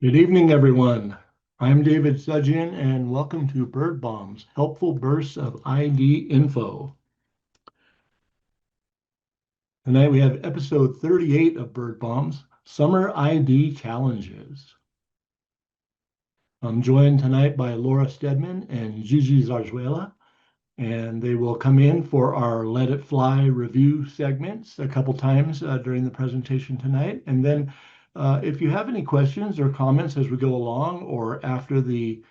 Good evening, everyone. I'm David Suddjian, and welcome to Bird Bombs, helpful bursts of ID info. Tonight we have episode 38 of Bird Bombs, Summer ID Challenges. I'm joined tonight by Laura Stedman and Gigi Zarzuela, and they will come in for our Let It Fly review segments a couple times during the presentation tonight. And then if you have any questions or comments as we go along or after the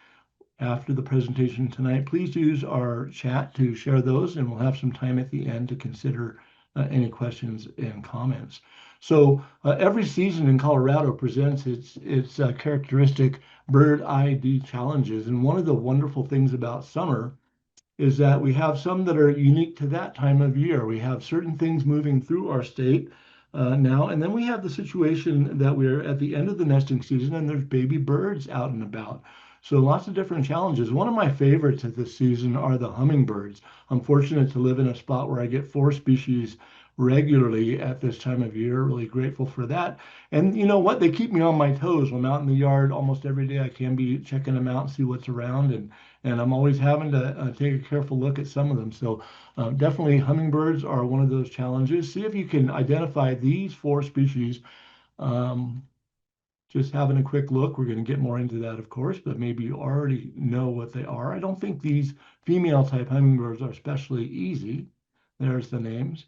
presentation tonight, please use our chat to share those, and we'll have some time at the end to consider any questions and comments. So every season in Colorado presents its characteristic bird ID challenges, and one of the wonderful things about summer is that we have some that are unique to that time of year. We have certain things moving through our state now, and then we have the situation that we're at the end of the nesting season and there's baby birds out and about. So lots of different challenges. One of my favorites at this season are the hummingbirds. I'm fortunate to live in a spot where I get four species regularly at this time of year. Really grateful for that. And you know what? They keep me on my toes. I'm out in the yard almost every day. I can be checking them out and see what's around, and I'm always having to take a careful look at some of them. So definitely hummingbirds are one of those challenges. See if you can identify these four species. Um, just having a quick look. We're going to get more into that, of course, but maybe you already know what they are. I don't think these female type hummingbirds are especially easy. There's the names.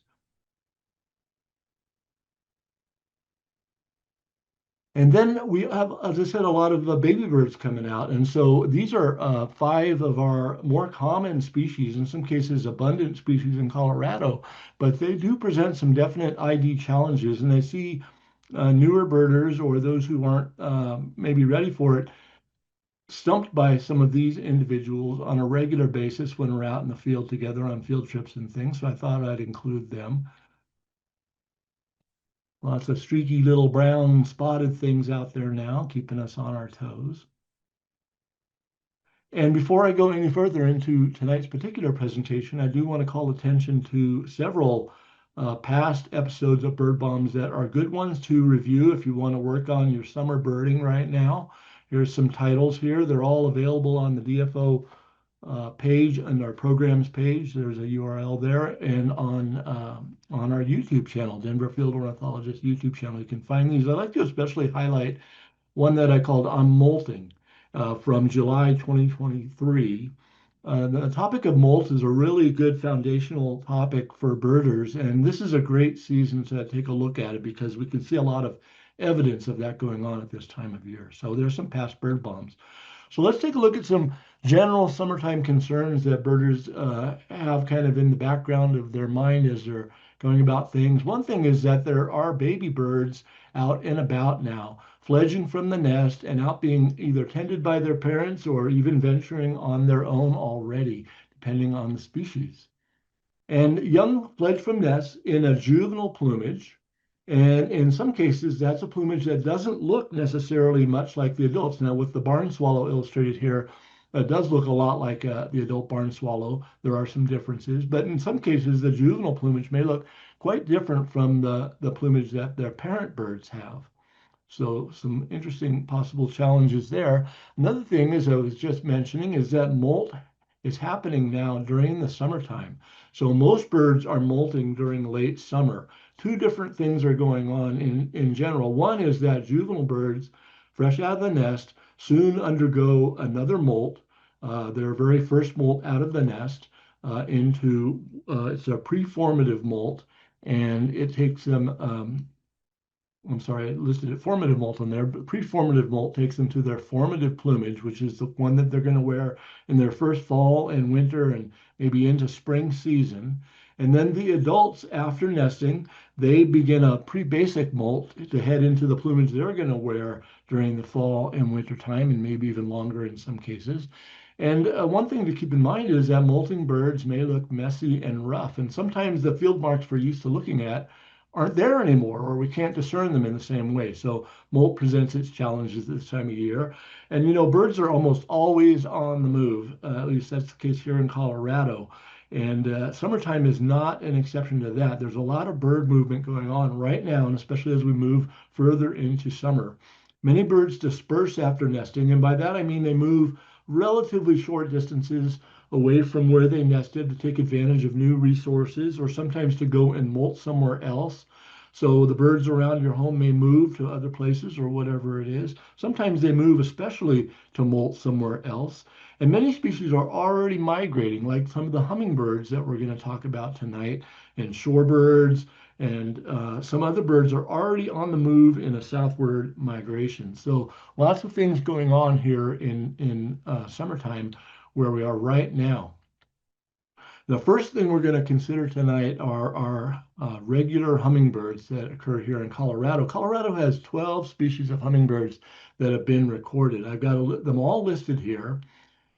And then we have, as I said, a lot of baby birds coming out. And so these are five of our more common species, in some cases abundant species in Colorado, but they do present some definite ID challenges. And I see newer birders or those who aren't maybe ready for it stumped by some of these individuals on a regular basis when we're out in the field together on field trips and things. So I thought I'd include them. Lots of streaky little brown spotted things out there now, keeping us on our toes. And before I go any further into tonight's particular presentation, I do want to call attention to several past episodes of Bird Bombs that are good ones to review if you want to work on your summer birding right now. Here's some titles here. They're all available on the DFO page and our programs page. There's a URL there, and on our YouTube channel, Denver Field Ornithologist YouTube channel. You can find these. I'd like to especially highlight one that I called I'm Molting from July 2023. The topic of molt is a really good foundational topic for birders, and this is a great season to take a look at it because we can see a lot of evidence of that going on at this time of year. So there's some past bird bombs. So let's take a look at some general summertime concerns that birders have kind of in the background of their mind as they're going about things. One thing is that there are baby birds out and about now, fledging from the nest and out being either tended by their parents or even venturing on their own already, depending on the species. And young fledge from nests in a juvenile plumage. And in some cases, that's a plumage that doesn't look necessarily much like the adults. Now, with the barn swallow illustrated here, it does look a lot like the adult barn swallow. There are some differences, but in some cases, the juvenile plumage may look quite different from the plumage that their parent birds have. So some interesting possible challenges there. Another thing, as I was just mentioning, is that molt is happening now during the summertime. So most birds are molting during late summer. Two different things are going on in general. One is that juvenile birds, fresh out of the nest, soon undergo another molt, their very first molt out of the nest into, it's a preformative molt, and it takes them I'm sorry, I listed it formative molt in there, but preformative molt takes them to their formative plumage, which is the one that they're going to wear in their first fall and winter and maybe into spring season. And then the adults, after nesting, they begin a pre-basic molt to head into the plumage they're going to wear during the fall and winter time, and maybe even longer in some cases. And one thing to keep in mind is that molting birds may look messy and rough, and sometimes the field marks we're used to looking at aren't there anymore, or we can't discern them in the same way. So molt presents its challenges this time of year. And you know, birds are almost always on the move. At least that's the case here in Colorado. And summertime is not an exception to that. There's a lot of bird movement going on right now, and especially as we move further into summer. Many birds disperse after nesting, and by that I mean they move relatively short distances away from where they nested to take advantage of new resources or sometimes to go and molt somewhere else. So the birds around your home may move to other places or whatever it is. Sometimes they move especially to molt somewhere else. And many species are already migrating, like some of the hummingbirds that we're going to talk about tonight, and shorebirds, and some other birds are already on the move in a southward migration. So lots of things going on here in summertime where we are right now. The first thing we're going to consider tonight are our regular hummingbirds that occur here in Colorado. Colorado has 12 species of hummingbirds that have been recorded. I've got them all listed here.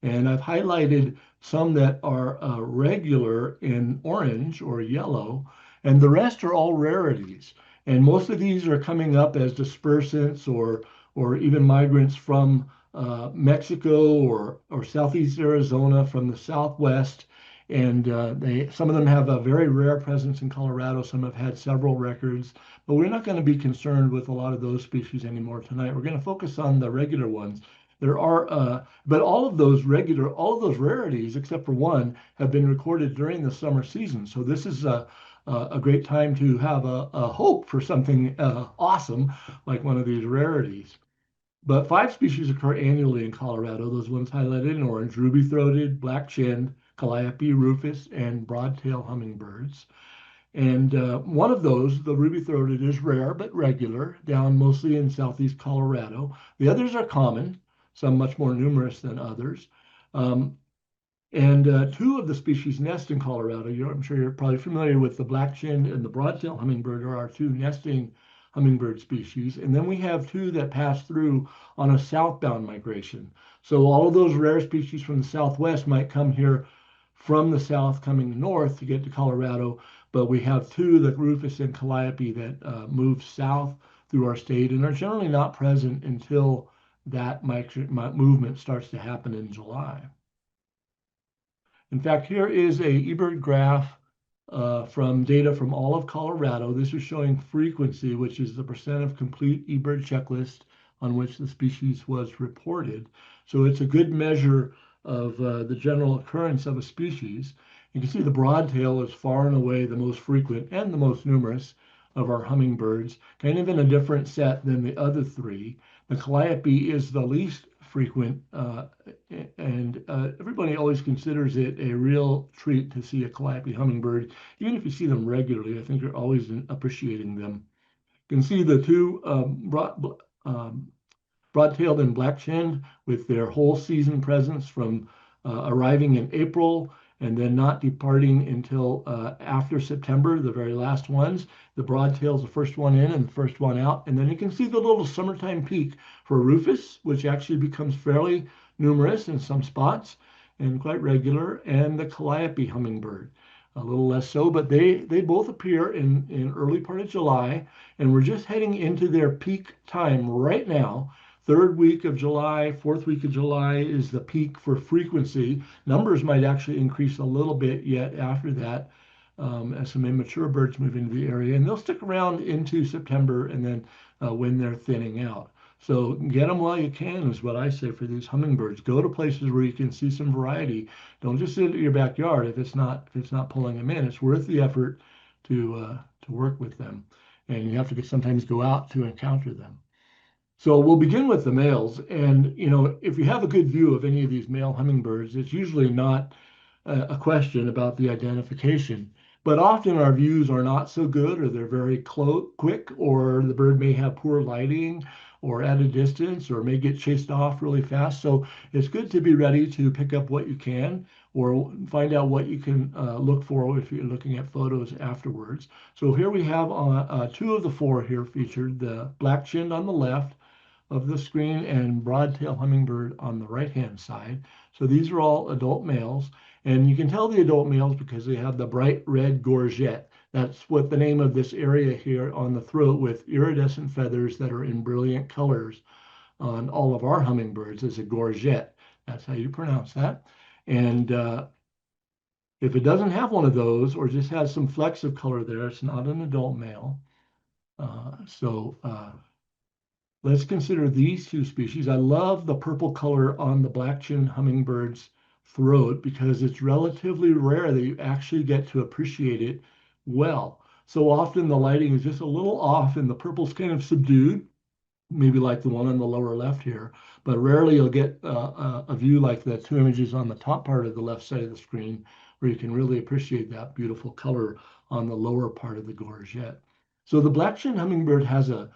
And I've highlighted some that are regular in orange or yellow, and the rest are all rarities. And most of these are coming up as dispersants or even migrants from Mexico or Southeast Arizona from the Southwest. And some of them have a very rare presence in Colorado. Some have had several records, but we're not going to be concerned with a lot of those species anymore tonight. We're going to focus on the regular ones. There are, but all of those rarities, except for one, have been recorded during the summer season. So this is a great time to have a hope for something awesome like one of these rarities. But 5 species occur annually in Colorado. Those ones highlighted in orange: ruby-throated, black-chinned, calliope, rufous, and broad-tail hummingbirds. And one of those, the ruby-throated, is rare but regular, down mostly in southeast Colorado. The others are common, some much more numerous than others. Um, and 2 of the species nest in Colorado. I'm sure you're probably familiar with the black-chinned and the broad-tailed hummingbird are our 2 nesting hummingbird species. And then we have 2 that pass through on a southbound migration. So all of those rare species from the Southwest might come here from the south coming north to get to Colorado, but we have 2, the rufous and calliope, that move south through our state and are generally not present until that movement starts to happen in July. In fact, here is a eBird graph from data from all of Colorado. This is showing frequency, which is the percent of complete eBird checklist on which the species was reported. So it's a good measure of the general occurrence of a species. You can see the broadtail is far and away the most frequent and the most numerous of our hummingbirds, kind of in a different set than the other 3. The calliope is the least frequent, and everybody always considers it a real treat to see a calliope hummingbird. Even if you see them regularly, I think you're always appreciating them. You can see the 2 broad-tailed and black-chinned with their whole season presence from arriving in April and then not departing until after September, the very last ones. The broadtail's the first one in and the first one out. And then you can see the little summertime peak for rufous, which actually becomes fairly numerous in some spots and quite regular, and the calliope hummingbird. A little less so, but they both appear in early part of July, and we're just heading into their peak time right now. 3rd week of July, 4th week of July is the peak for frequency. Numbers might actually increase a little bit yet after that as some immature birds move into the area, and they'll stick around into September and then when they're thinning out. So get them while you can is what I say for these hummingbirds. Go to places where you can see some variety. Don't just sit at your backyard if it's not pulling them in. It's worth the effort to work with them, and you have to sometimes go out to encounter them. So we'll begin with the males. And, if you have a good view of any of these male hummingbirds, it's usually not a question about the identification. But often our views are not so good, or they're very quick, or the bird may have poor lighting or at a distance, or may get chased off really fast. So it's good to be ready to pick up what you can or find out what you can look for if you're looking at photos afterwards. So here we have 2 of the 4 here featured, the black-chinned on the left of the screen and broad-tail hummingbird on the right-hand side. So these are all adult males, and you can tell the adult males because they have the bright red gorget. That's what the name of this area here on the throat with iridescent feathers that are in brilliant colors on all of our hummingbirds is a gorget. That's how you pronounce that. And if it doesn't have one of those or just has some flecks of color there, it's not an adult male. So Let's consider these two species. I love the purple color on the black-chin hummingbird's throat because it's relatively rare that you actually get to appreciate it well. So often the lighting is just a little off and the purple's kind of subdued, maybe like the one on the lower left here, but rarely you'll get a view like the two images on the top part of the left side of the screen where you can really appreciate that beautiful color on the lower part of the gorget. So the black-chin hummingbird has the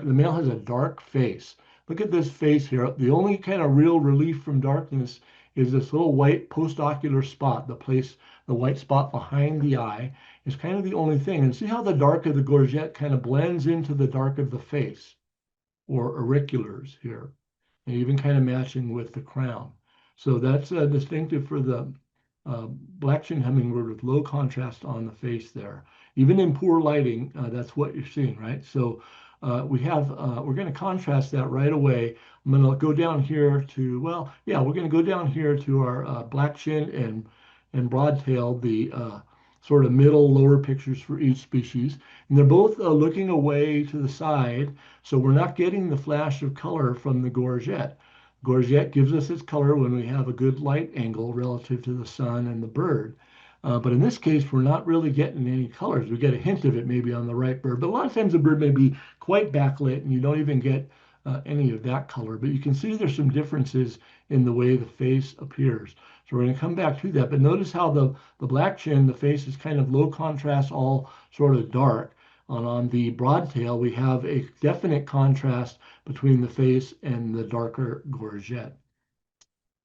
male has a dark face. Look at this face here. The only kind of real relief from darkness is this little white postocular spot, the white spot behind the eye is kind of the only thing. And see how the dark of the gorget kind of blends into the dark of the face or auriculars here, and even kind of matching with the crown. So that's distinctive for the black-chin hummingbird with low contrast on the face there. Even in poor lighting, that's what you're seeing, right? So we're going to contrast that right away. I'm going to go down here to, well, yeah, we're going to go down here to our black-chin and broadtail, the sort of middle lower pictures for each species. And they're both looking away to the side, so we're not getting the flash of color from the gorget. Gorget gives us its color when we have a good light angle relative to the sun and the bird. But in this case, we're not really getting any colors. We get a hint of it maybe on the right bird, but a lot of times the bird may be quite backlit and you don't even get any of that color. But you can see there's some differences in the way the face appears. So we're going to come back to that. But notice how the black chin, the face is kind of low contrast, all sort of dark. And on the broadtail, we have a definite contrast between the face and the darker gorget.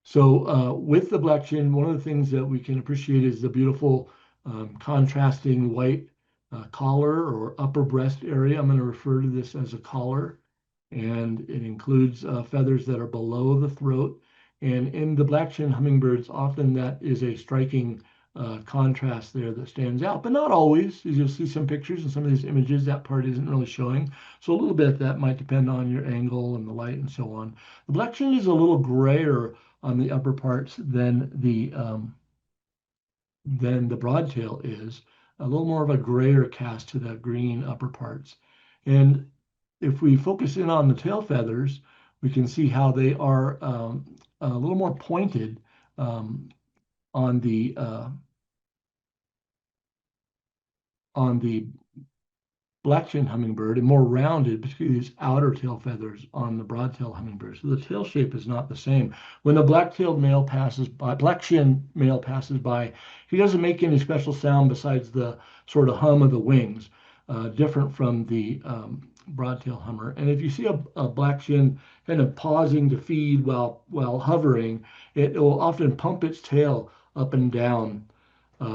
So with the black chin, one of the things that we can appreciate is the beautiful contrasting white collar or upper breast area. I'm going to refer to this as a collar, and it includes feathers that are below the throat. And in the black chin hummingbirds, often that is a striking contrast there that stands out, but not always. As you'll see some pictures and some of these images, that part isn't really showing. So a little bit that might depend on your angle and the light and so on. The black chin is a little grayer on the upper parts than the broadtail is, a little more of a grayer cast to the green upper parts. And if we focus in on the tail feathers, we can see how they are a little more pointed um, on the black-chin hummingbird and more rounded, particularly these outer tail feathers on the broad-tailed hummingbird. So the tail shape is not the same. When a black-tailed male passes by, black-chin male passes by, he doesn't make any special sound besides the sort of hum of the wings, different from the broad-tailed hummer. And if you see a black-chin kind of pausing to feed while hovering, it will often pump its tail up and down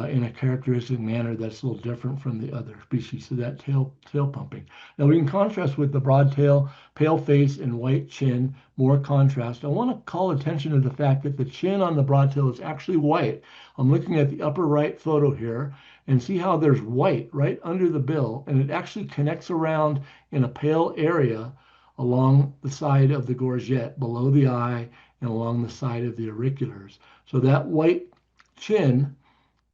in a characteristic manner that's a little different from the other species. So that tail pumping. Now we can contrast with the broad tail, pale face, and white chin, more contrast. I want to call attention to the fact that the chin on the broad tail is actually white. I'm looking at the upper right photo here and see how there's white right under the bill, and it actually connects around in a pale area along the side of the gorget, below the eye, and along the side of the auriculars. So that white chin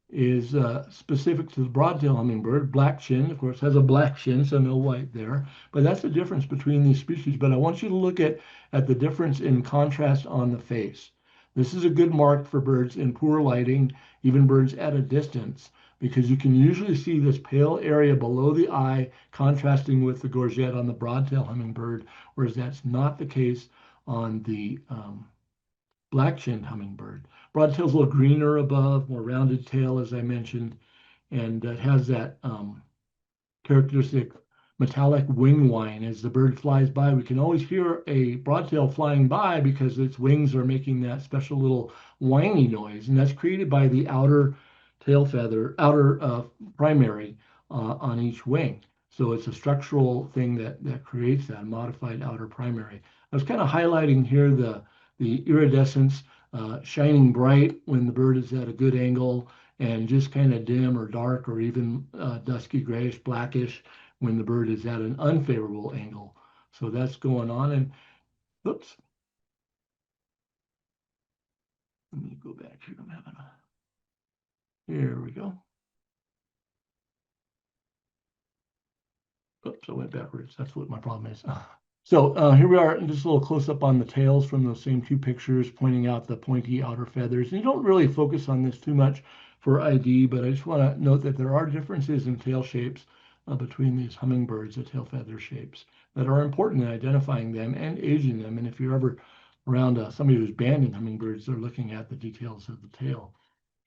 is specific to the broadtail hummingbird. Black chin, of course, has a black chin, so no white there. But that's the difference between these species. But I want you to look at the difference in contrast on the face. This is a good mark for birds in poor lighting, even birds at a distance, because you can usually see this pale area below the eye contrasting with the gorget on the broadtail hummingbird, whereas that's not the case on the black-chinned hummingbird. Broadtail's a little greener above, more rounded tail, as I mentioned, and it has that characteristic metallic wing whine as the bird flies by. We can always hear a broadtail flying by because its wings are making that special little whiny noise, and that's created by the outer tail feather, outer primary on each wing. So it's a structural thing that creates that modified outer primary. I was kind of highlighting here the iridescence shining bright when the bird is at a good angle and just kind of dim or dark or even dusky grayish, blackish when the bird is at an unfavorable angle. So that's going on. And oops, let me go back here. I'm having here we go. Oops, I went backwards. That's what my problem is. So here we are, just a little close up on the tails from those same two pictures, pointing out the pointy outer feathers. And you don't really focus on this too much for ID, but I just want to note that there are differences in tail shapes between these hummingbirds, the tail feather shapes, that are important in identifying them and aging them. And if you're ever around somebody who's banding hummingbirds, they're looking at the details of the tail.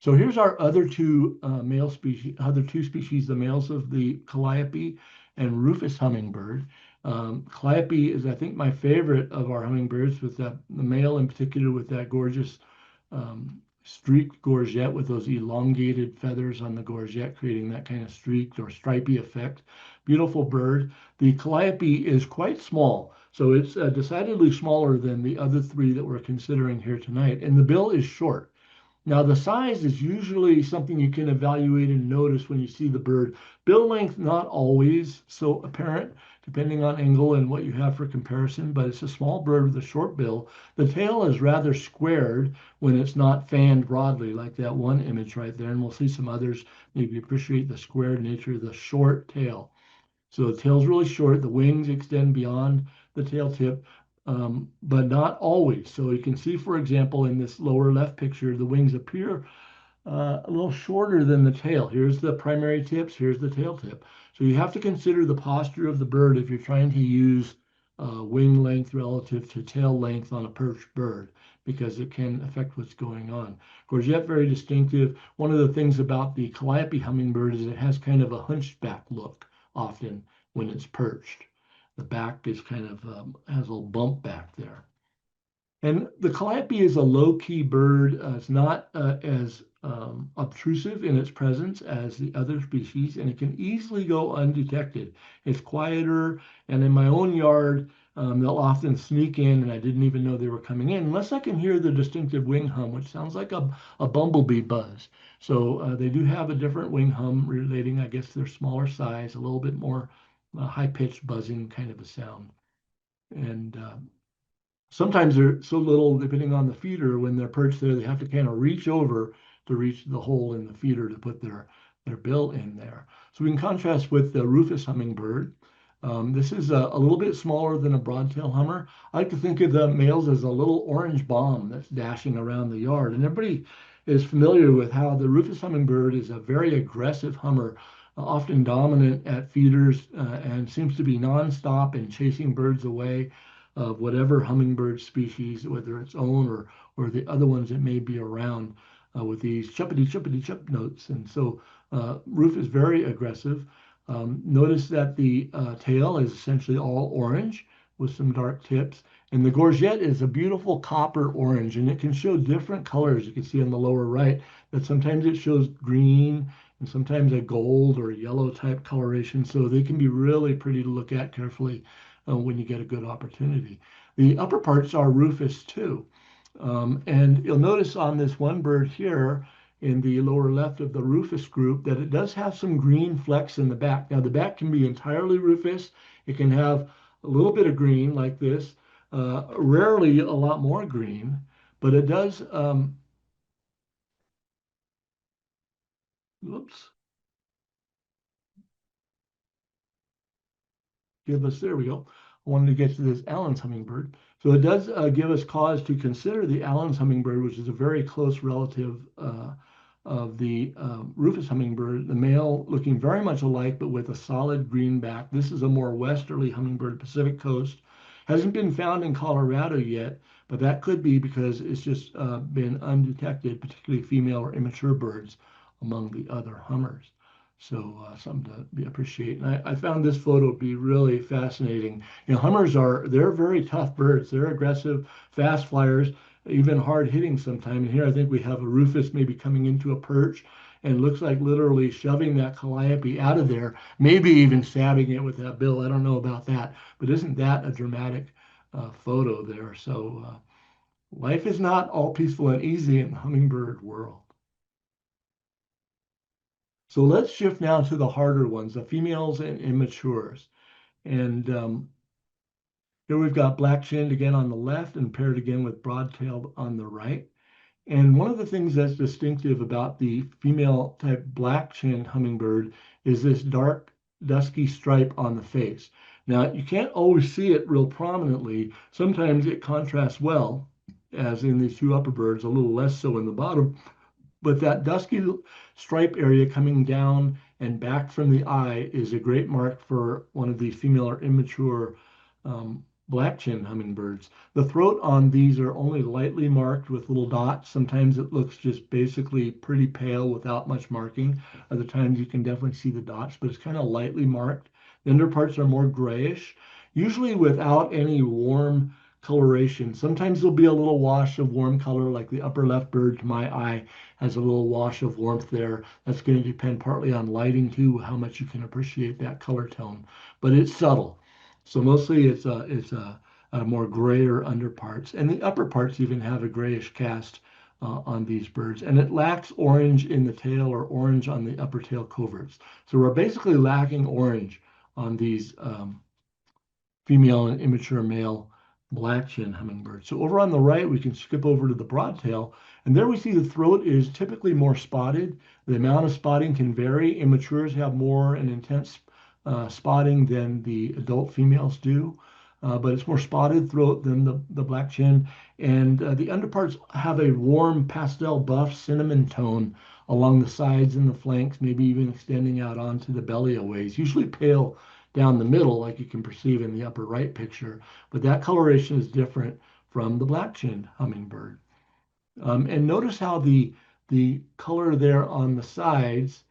So here's our other two male species, other two species, the males of the calliope and rufous hummingbird. Calliope is, I think, my favorite of our hummingbirds, with the male in particular with that gorgeous streaked gorget with those elongated feathers on the gorget, creating that kind of streaked or stripy effect. Beautiful bird. The calliope is quite small, so it's decidedly smaller than the other three that we're considering here tonight, and the bill is short. Now, the size is usually something you can evaluate and notice when you see the bird. Bill length, not always so apparent, depending on angle and what you have for comparison, but it's a small bird with a short bill. The tail is rather squared when it's not fanned broadly, like that one image right there. And we'll see some others maybe appreciate the squared nature of the short tail. So the tail's really short, the wings extend beyond the tail tip, but not always. So you can see, for example, in this lower left picture, the wings appear a little shorter than the tail. Here's the primary tips, here's the tail tip. So you have to consider the posture of the bird if you're trying to use wing length relative to tail length on a perched bird, because it can affect what's going on. Gorget, very distinctive. One of the things about the calliope hummingbird is it has kind of a hunchback look often when it's perched. The back is kind of has a little bump back there. And the calliope is a low-key bird. It's not as obtrusive in its presence as the other species, and it can easily go undetected. It's quieter, and in my own yard, they'll often sneak in, and I didn't even know they were coming in, unless I can hear the distinctive wing hum, which sounds like a bumblebee buzz. So they do have a different wing hum relating, I guess, their smaller size, a little bit more high-pitched buzzing kind of a sound. And sometimes they're so little, depending on the feeder, when they're perched there, they have to kind of reach over to reach the hole in the feeder to put their bill in there. So we can contrast with the rufous hummingbird. This is a little bit smaller than a broadtail hummer. I like to think of the males as a little orange bomb that's dashing around the yard. And everybody is familiar with how the rufous hummingbird is a very aggressive hummer, often dominant at feeders, and seems to be nonstop in chasing birds away of whatever hummingbird species, whether its own or the other ones that may be around, with these chuppity chuppity chup notes. And so roof is very aggressive. Notice that the tail is essentially all orange with some dark tips. And the gorget is a beautiful copper orange, and it can show different colors. You can see on the lower right that sometimes it shows green and sometimes a gold or yellow type coloration. So they can be really pretty to look at carefully when you get a good opportunity. The upper parts are rufous too. And you'll notice on this one bird here in the lower left of the rufous group that it does have some green flecks in the back. Now the back can be entirely rufous. It can have a little bit of green like this, rarely a lot more green, but it does, whoops, give us, there we go. I wanted to get to this Allen's hummingbird. So it does give us cause to consider the Allen's hummingbird, which is a very close relative of the rufous hummingbird, the male looking very much alike, but with a solid green back. This is a more westerly hummingbird, Pacific coast. Hasn't been found in Colorado yet, but that could be because it's just been undetected, particularly female or immature birds among the other hummers. So something to be appreciate. And I found this photo to be really fascinating. You know, hummers they're very tough birds. They're aggressive, fast flyers, even hard hitting sometimes. And here I think we have a rufous maybe coming into a perch and looks like literally shoving that calliope out of there, maybe even stabbing it with that bill. I don't know about that, but isn't that a dramatic photo there? So life is not all peaceful and easy in the hummingbird world. So let's shift now to the harder ones, the females and immatures. And here we've got black-chinned again on the left and paired again with broad-tailed on the right. And one of the things that's distinctive about the female type black-chinned hummingbird is this dark, dusky stripe on the face. Now, you can't always see it real prominently. Sometimes it contrasts well, as in these two upper birds, a little less so in the bottom. But that dusky stripe area coming down and back from the eye is a great mark for one of these female or immature black-chin hummingbirds. The throat on these are only lightly marked with little dots. Sometimes it looks just basically pretty pale without much marking. Other times you can definitely see the dots, but it's kind of lightly marked. The underparts are more grayish, usually without any warm coloration. Sometimes there'll be a little wash of warm color, like the upper left bird to my eye has a little wash of warmth there. That's going to depend partly on lighting too, how much you can appreciate that color tone, but it's subtle. So mostly it's a more grayer underparts, and the upper parts even have a grayish cast on these birds, and it lacks orange in the tail or orange on the upper tail coverts. So we're basically lacking orange on these female and immature male black-chin hummingbird. So over on the right, we can skip over to the broadtail, and there we see the throat is typically more spotted. The amount of spotting can vary. Immatures have more and intense spotting than the adult females do, but it's more spotted throat than the black chin. And the underparts have a warm pastel buff cinnamon tone along the sides and the flanks, maybe even extending out onto the belly a ways, usually pale down the middle, like you can perceive in the upper right picture, but that coloration is different from the black-chinned hummingbird. And notice how the color there on the sides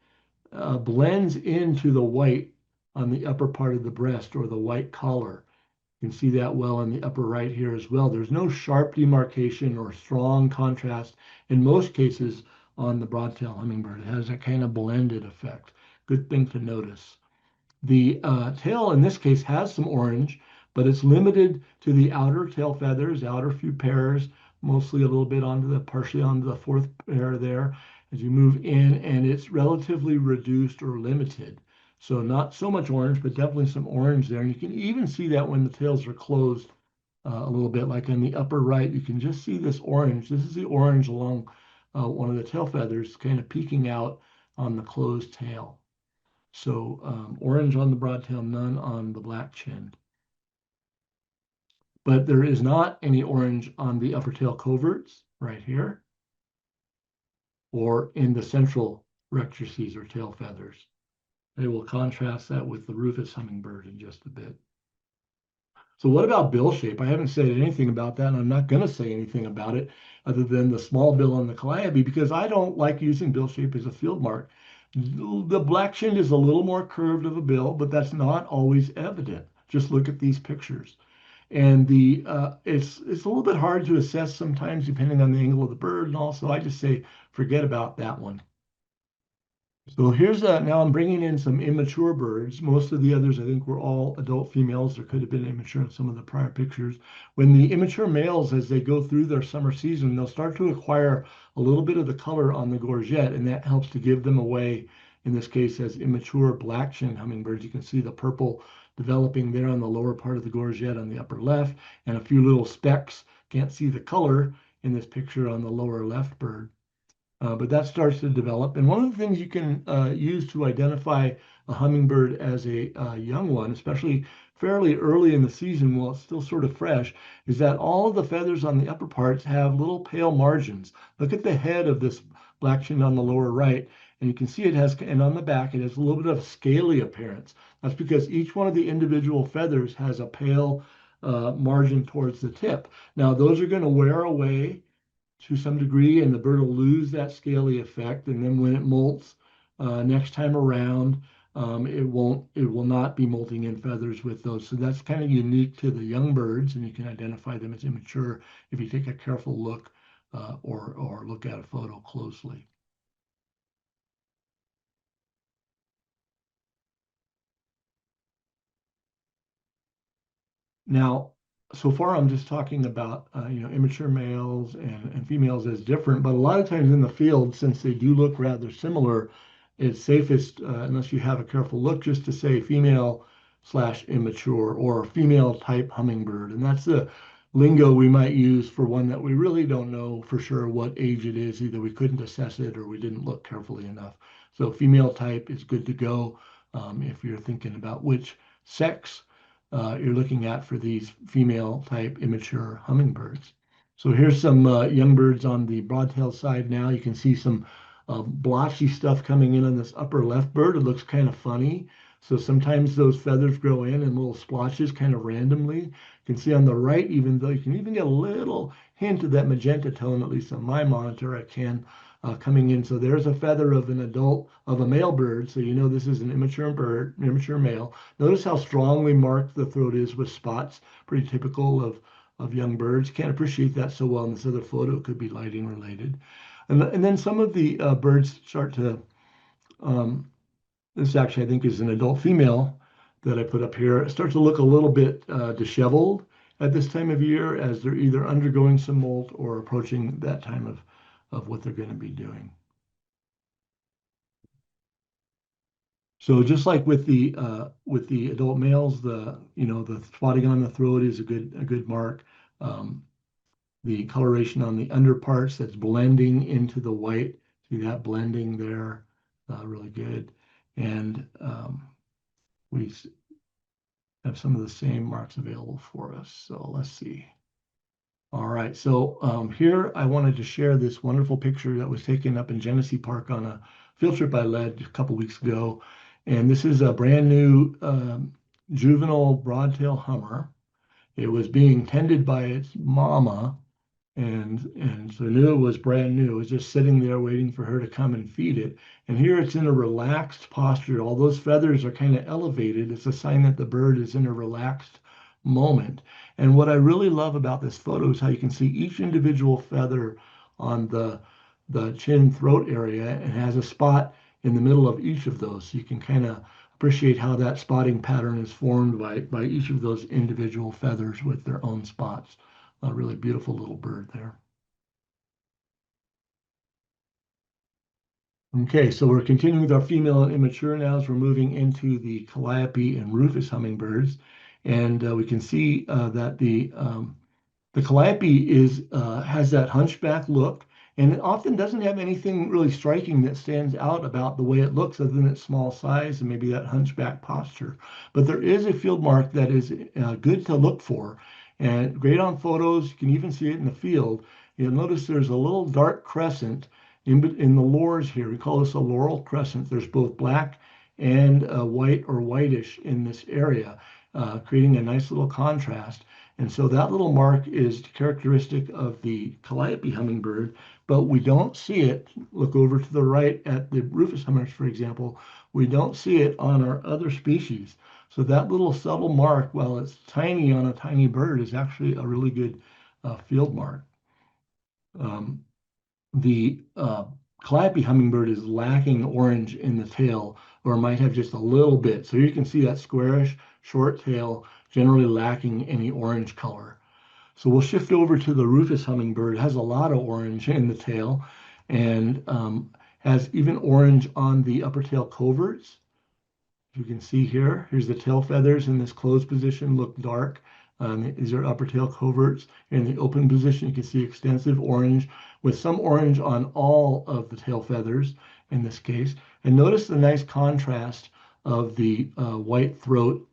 blends into the white on the upper part of the breast or the white collar. You can see that well in the upper right here as well. There's no sharp demarcation or strong contrast in most cases on the broadtail hummingbird. It has that kind of blended effect. Good thing to notice. The tail in this case has some orange, but it's limited to the outer tail feathers, outer few pairs, mostly a little bit partially onto the fourth pair there as you move in, and it's relatively reduced or limited. So not so much orange, but definitely some orange there. And you can even see that when the tails are closed a little bit, like in the upper right, you can just see this orange. This is the orange along one of the tail feathers kind of peeking out on the closed tail. So orange on the broadtail, none on the black chin. But there is not any orange on the upper tail coverts right here or in the central rectrices or tail feathers. They will contrast that with the rufous hummingbird in just a bit. So what about bill shape? I haven't said anything about that, and I'm not going to say anything about it other than the small bill on the calliope because I don't like using bill shape as a field mark. The black-chinned is a little more curved of a bill, but that's not always evident. Just look at these pictures. And it's a little bit hard to assess sometimes depending on the angle of the bird, and also I just say forget about that one. So here's now I'm bringing in some immature birds. Most of the others I think were all adult females. There could have been immature in some of the prior pictures. When the immature males, as they go through their summer season, they'll start to acquire a little bit of the color on the gorget, and that helps to give them away, in this case, as immature black-chinned hummingbirds. You can see the purple developing there on the lower part of the gorget on the upper left, and a few little specks. Can't see the color in this picture on the lower left bird. But that starts to develop. And one of the things you can use to identify a hummingbird as a young one, especially fairly early in the season while it's still sort of fresh, is that all of the feathers on the upper parts have little pale margins. Look at the head of this black chin on the lower right, and you can see it has, and on the back, it has a little bit of scaly appearance. That's because each one of the individual feathers has a pale margin towards the tip. Now, those are going to wear away to some degree, and the bird will lose that scaly effect. And then when it molts next time around, it will not be molting in feathers with those. So that's kind of unique to the young birds, and you can identify them as immature if you take a careful look or look at a photo closely. Now, so far I'm just talking about immature males and females as different, but a lot of times in the field, since they do look rather similar, it's safest, unless you have a careful look, just to say female slash immature or female type hummingbird. And that's the lingo we might use for one that we really don't know for sure what age it is. Either we couldn't assess it or we didn't look carefully enough. So female type is good to go if you're thinking about which sex you're looking at for these female type immature hummingbirds. So here's some young birds on the broadtail side now. You can see some blotchy stuff coming in on this upper left bird. It looks kind of funny. So sometimes those feathers grow in little splotches kind of randomly. You can see on the right, even though you can even get a little hint of that magenta tone, at least on my monitor, I can, coming in. So there's a feather of an adult, of a male bird. So you know this is an immature bird, immature male. Notice how strongly marked the throat is with spots, pretty typical of young birds. Can't appreciate that so well in this other photo. It could be lighting related. And then some of the birds start to, um, this actually I think is an adult female that I put up here. It starts to look a little bit disheveled at this time of year as they're either undergoing some molt or approaching that time of what they're going to be doing. So just like with the adult males, the spotting on the throat is a good mark. Um, the coloration on the underparts that's blending into the white, see that blending there, really good. And we have some of the same marks available for us. So let's see. All right, so here I wanted to share this wonderful picture that was taken up in Genesee Park on a field trip I led a couple weeks ago. And this is a brand new juvenile broadtail hummer. It was being tended by its mama, and so knew it was brand new. It was just sitting there waiting for her to come and feed it. And here it's in a relaxed posture. All those feathers are kind of elevated. It's a sign that the bird is in a relaxed moment. And what I really love about this photo is how you can see each individual feather on the chin throat area and has a spot in the middle of each of those. So you can kind of appreciate how that spotting pattern is formed by each of those individual feathers with their own spots. A really beautiful little bird there. Okay, so we're continuing with our female and immature now as we're moving into the calliope and rufous hummingbirds. And we can see that the calliope has that hunchback look, and it often doesn't have anything really striking that stands out about the way it looks other than its small size and maybe that hunchback posture. But there is a field mark that is good to look for and great on photos. You can even see it in the field. You'll notice there's a little dark crescent in the lores here. We call this a laurel crescent. There's both black and white or whitish in this area, creating a nice little contrast. And so that little mark is characteristic of the calliope hummingbird, but we don't see it. Look over to the right at the rufous hummingbirds, for example. We don't see it on our other species. So that little subtle mark, while it's tiny on a tiny bird, is actually a really good field mark. Um, the calliope hummingbird is lacking orange in the tail, or might have just a little bit. So you can see that squarish short tail generally lacking any orange color. So we'll shift over to the rufous hummingbird. It has a lot of orange in the tail and has even orange on the upper tail coverts. You can see here, here's the tail feathers in this closed position look dark. These are upper tail coverts. In the open position, you can see extensive orange with some orange on all of the tail feathers in this case. And notice the nice contrast of the white throat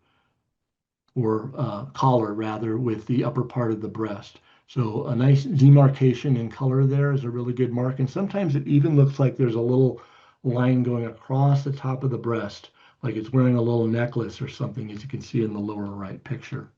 or collar rather with the upper part of the breast. So a nice demarcation in color there is a really good mark. And sometimes it even looks like there's a little line going across the top of the breast, like it's wearing a little necklace or something, as you can see in the lower right picture.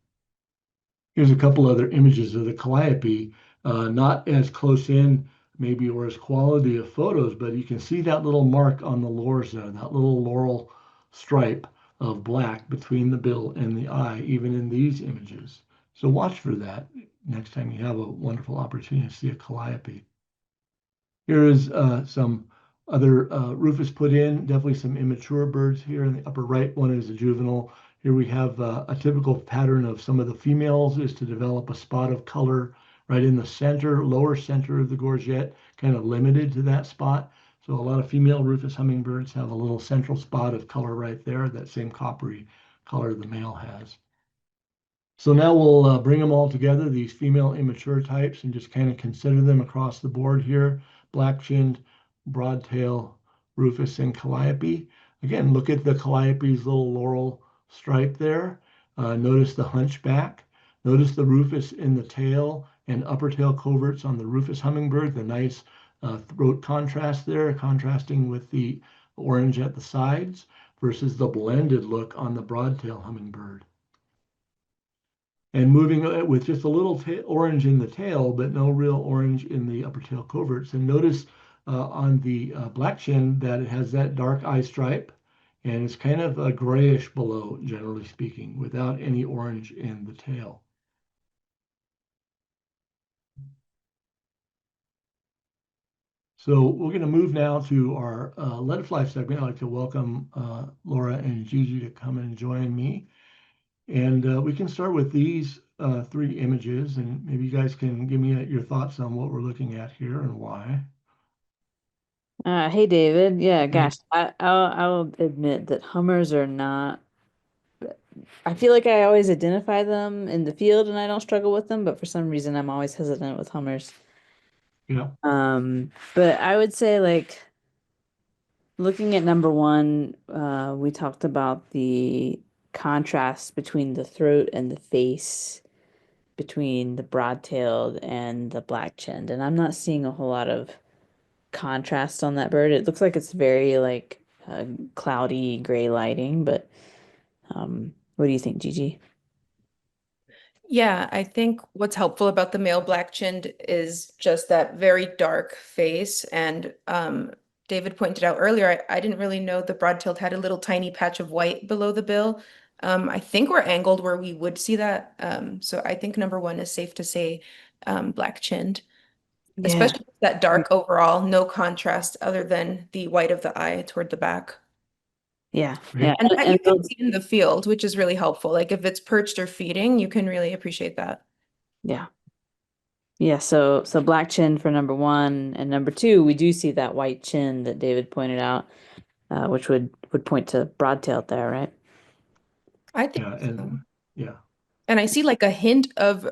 Here's a couple other images of the calliope, not as close in maybe or as quality of photos, but you can see that little mark on the lores there, that little laurel stripe of black between the bill and the eye, even in these images. So watch for that next time you have a wonderful opportunity to see a calliope. Here is some other rufous put in, definitely some immature birds here. In the upper right one is a juvenile. Here we have a typical pattern of some of the females is to develop a spot of color right in the center, lower center of the gorget, kind of limited to that spot. So a lot of female rufous hummingbirds have a little central spot of color right there, that same coppery color the male has. So now we'll bring them all together, these female immature types, and just kind of consider them across the board here. Black-chinned, broadtail, rufous, and calliope. Again, look at the calliope's little laurel stripe there. Notice the hunchback. Notice the rufous in the tail and upper tail coverts on the rufous hummingbird, the nice throat contrast there, contrasting with the orange at the sides versus the blended look on the broadtail hummingbird. And moving with just a little orange in the tail, but no real orange in the upper tail coverts. And notice on the black chin that it has that dark eye stripe, and it's kind of a grayish below, generally speaking, without any orange in the tail. So we're going to move now to our lead fly segment. I'd like to welcome Laura and Gigi to come and join me. And we can start with these three images, and maybe you guys can give me your thoughts on what we're looking at here and why. Hey David, yeah, gosh, I'll admit that hummers are not. I feel like I always identify them in the field and I don't struggle with them, but for some reason I'm always hesitant with hummers. Yeah, But I would say like looking at number one, we talked about the contrast between the throat and the face, between the broad-tailed and the black-chinned, and I'm not seeing a whole lot of contrast on that bird. It looks like it's very like cloudy gray lighting, but what do you think, Gigi? Yeah, I think what's helpful about the male black-chinned is just that very dark face. And David pointed out earlier, I didn't really know the broad-tailed had a little tiny patch of white below the bill. I think we're angled where we would see that. So I think number one is safe to say black-chinned, Yeah. especially that dark overall, no contrast other than the white of the eye toward the back. Yeah, yeah, great. And that you and can see in the field, which is really helpful. Like if it's perched or feeding, you can really appreciate that. yeah, yeah. So black chin for number one, and number two, we do see that white chin that David pointed out, which would point to broad-tailed there, right? I think Yeah, so. and yeah, And I see like a hint of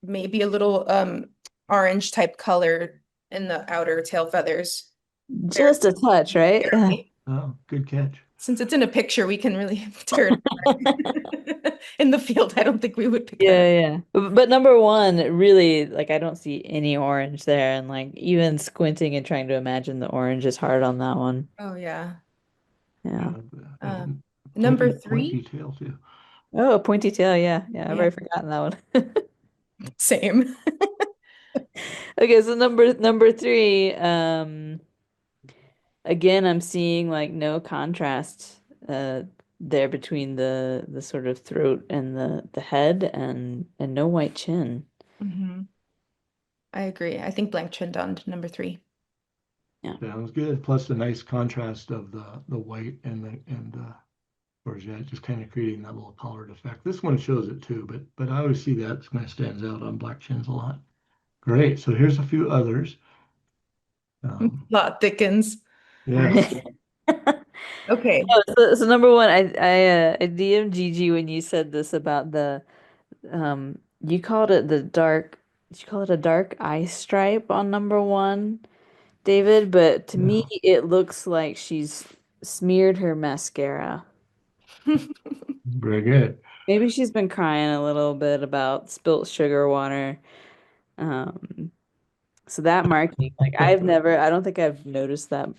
maybe a little orange type color in the outer tail feathers. Very, Just a touch, right? Yeah. barely. oh, good catch. Since it's in a picture, we can really tear it apart. In the field, I don't think we would pick that up. Yeah, yeah. But number one, really, like I don't see any orange there, and like even squinting and trying to imagine the orange is hard on that one. Oh yeah. Yeah. Yeah, Um, number pointy three. tail too. Oh, a pointy tail. Yeah, yeah. I've Yeah, already forgotten that one. same. Okay, so number three, again, I'm seeing like no contrast there between the sort of throat and the head and no white chin. Hmm. I agree. I think blank trend on number three. Yeah. Sounds good. Plus the nice contrast of the white and or yeah, just kind of creating that little colored effect. This one shows it too, but I always see that kind of stands out on black chins a lot. Great. So here's a few others. Um, Plot thickens. yes. Okay. Oh, so number one, I DM'd Gigi when you said this about the you called it the dark, did you call it a dark eye stripe on number one, David? But to me, Yeah. it looks like she's smeared her mascara. Very good. Maybe she's been crying a little bit about spilt sugar water. Um, so that marking, like I don't think I've noticed that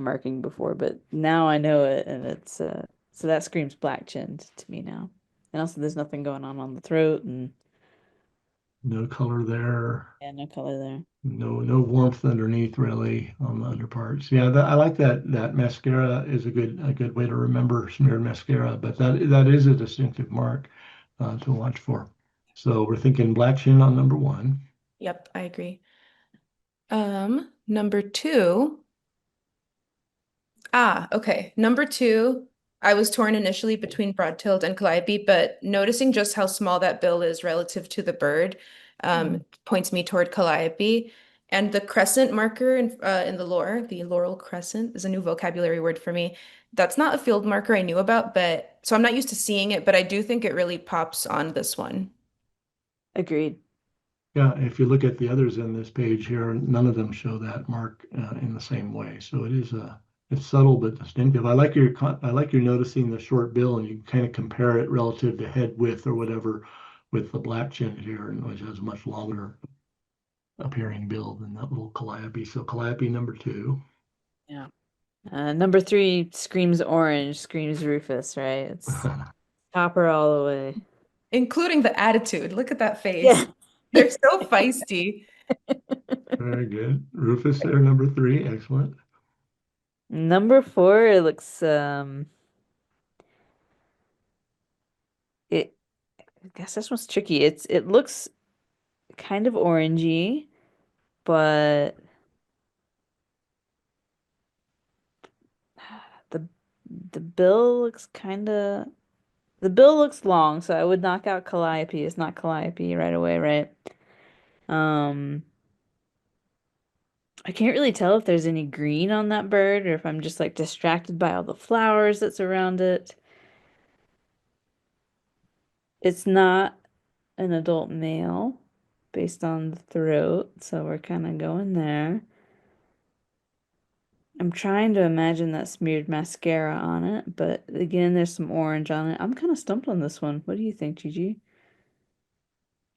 marking before, but now I know it, and it's so that screams black chinned to me now. And also, there's nothing going on the throat, and No color there. yeah, no color there. No warmth underneath really on the underparts. Yeah, I like that mascara is a good way to remember smeared mascara, but that is a distinctive mark to watch for. So we're thinking black chin on number one. Yep, I agree. Number two. Okay. Number two, I was torn initially between broad-tailed and calliope, but noticing just how small that bill is relative to the bird points me toward calliope. And the crescent marker in the lore, the laurel crescent, is a new vocabulary word for me. That's not a field marker I knew about, but so I'm not used to seeing it, but I do think it really pops on this one. Agreed. Yeah, if you look at the others in this page here, none of them show that mark in the same way. So It's subtle but distinctive. I like your noticing the short bill, and you kind of compare it relative to head width or whatever with the black chin here, and which has a much longer appearing bill than that little calliope. So calliope number two. Yeah. Number three screams orange, screams Rufus, right? It's copper all the way. Including the attitude. Look at that face. Yeah. They're so feisty. Very good. Rufus there, number three. Excellent. Number four, it looks it I guess this one's tricky. It looks kind of orangey, but the the bill looks the bill looks long, so I would knock out calliope. It's not calliope right away, right? Um, I can't really tell if there's any green on that bird or if I'm just like distracted by all the flowers that surround it. It's not an adult male based on the throat, so we're kind of going there. I'm trying to imagine that smeared mascara on it, but again, there's some orange on it. I'm kind of stumped on this one. What do you think, Gigi?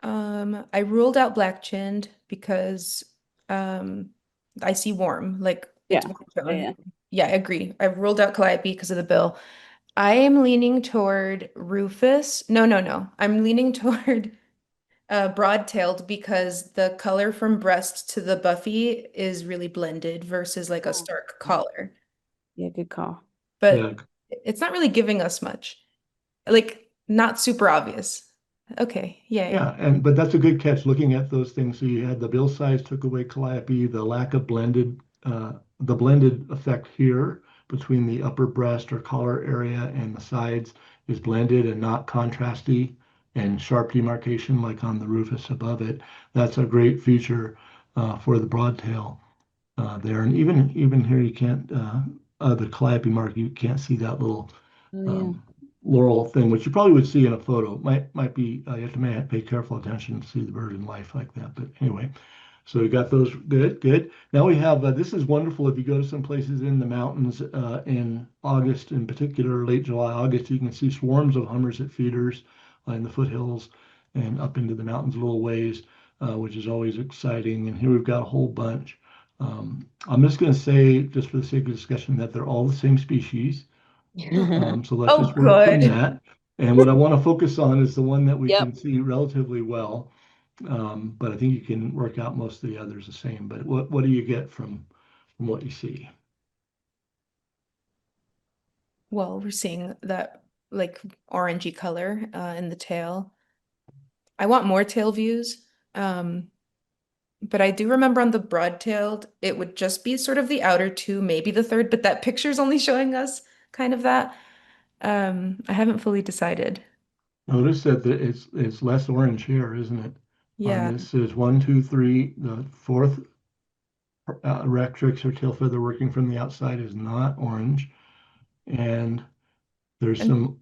I ruled out black-chinned because um I see warm, like it's Yeah. warm Yeah, yeah. tone. Yeah, I agree. I've ruled out calliope because of the bill. I am leaning toward Rufus. No, no, no. I'm leaning toward broad-tailed because the color from breast to the buffy is really blended versus like a Oh, stark collar. yeah, good call. Yeah, But it's not really giving us much. Like not super obvious. Okay, yay. yeah, but that's a good catch. Looking at those things, so you had the bill size took away calliope, the lack of the blended effect here between the upper breast or collar area and the sides is blended and not contrasty and sharp demarcation like on the rufous above it. That's a great feature for the broadtail there, and even here you can't the calliope mark you can't see that little Oh yeah. um, laurel thing, which you probably would see in a photo. Might be you have to pay careful attention to see the bird in life like that. But anyway, so we got those good, good. Now we have this is wonderful. If you go to some places in the mountains in August, in particular, late July, August, you can see swarms of hummers at feeders in the foothills and up into the mountains a little ways, which is always exciting. And here we've got a whole bunch. I'm just going to say, just for the sake of discussion, that they're all the same species. So let's Oh, just work from good. that. And what I want to focus on is the one that we Yep. can see relatively well. But I think you can work out most of the others the same. But what do you get from what you see? Well, we're seeing that like orangey color in the tail. I want more tail views. Um, but I do remember on the broad-tailed, it would just be sort of the outer two, maybe the third, but that picture's only showing us kind of that. I haven't fully decided. Notice that it's less orange here, isn't it? On Yeah. this is one, two, three. The fourth rectrix or tail feather working from the outside is not orange, and there's And some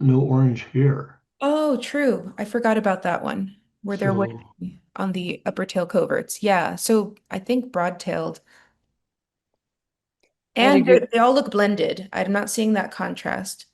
no orange here. oh, true. I forgot about that one where there would So be on the upper tail coverts. Yeah. So I think broad-tailed. I'd And agree. they all look blended. I'm not seeing that contrast.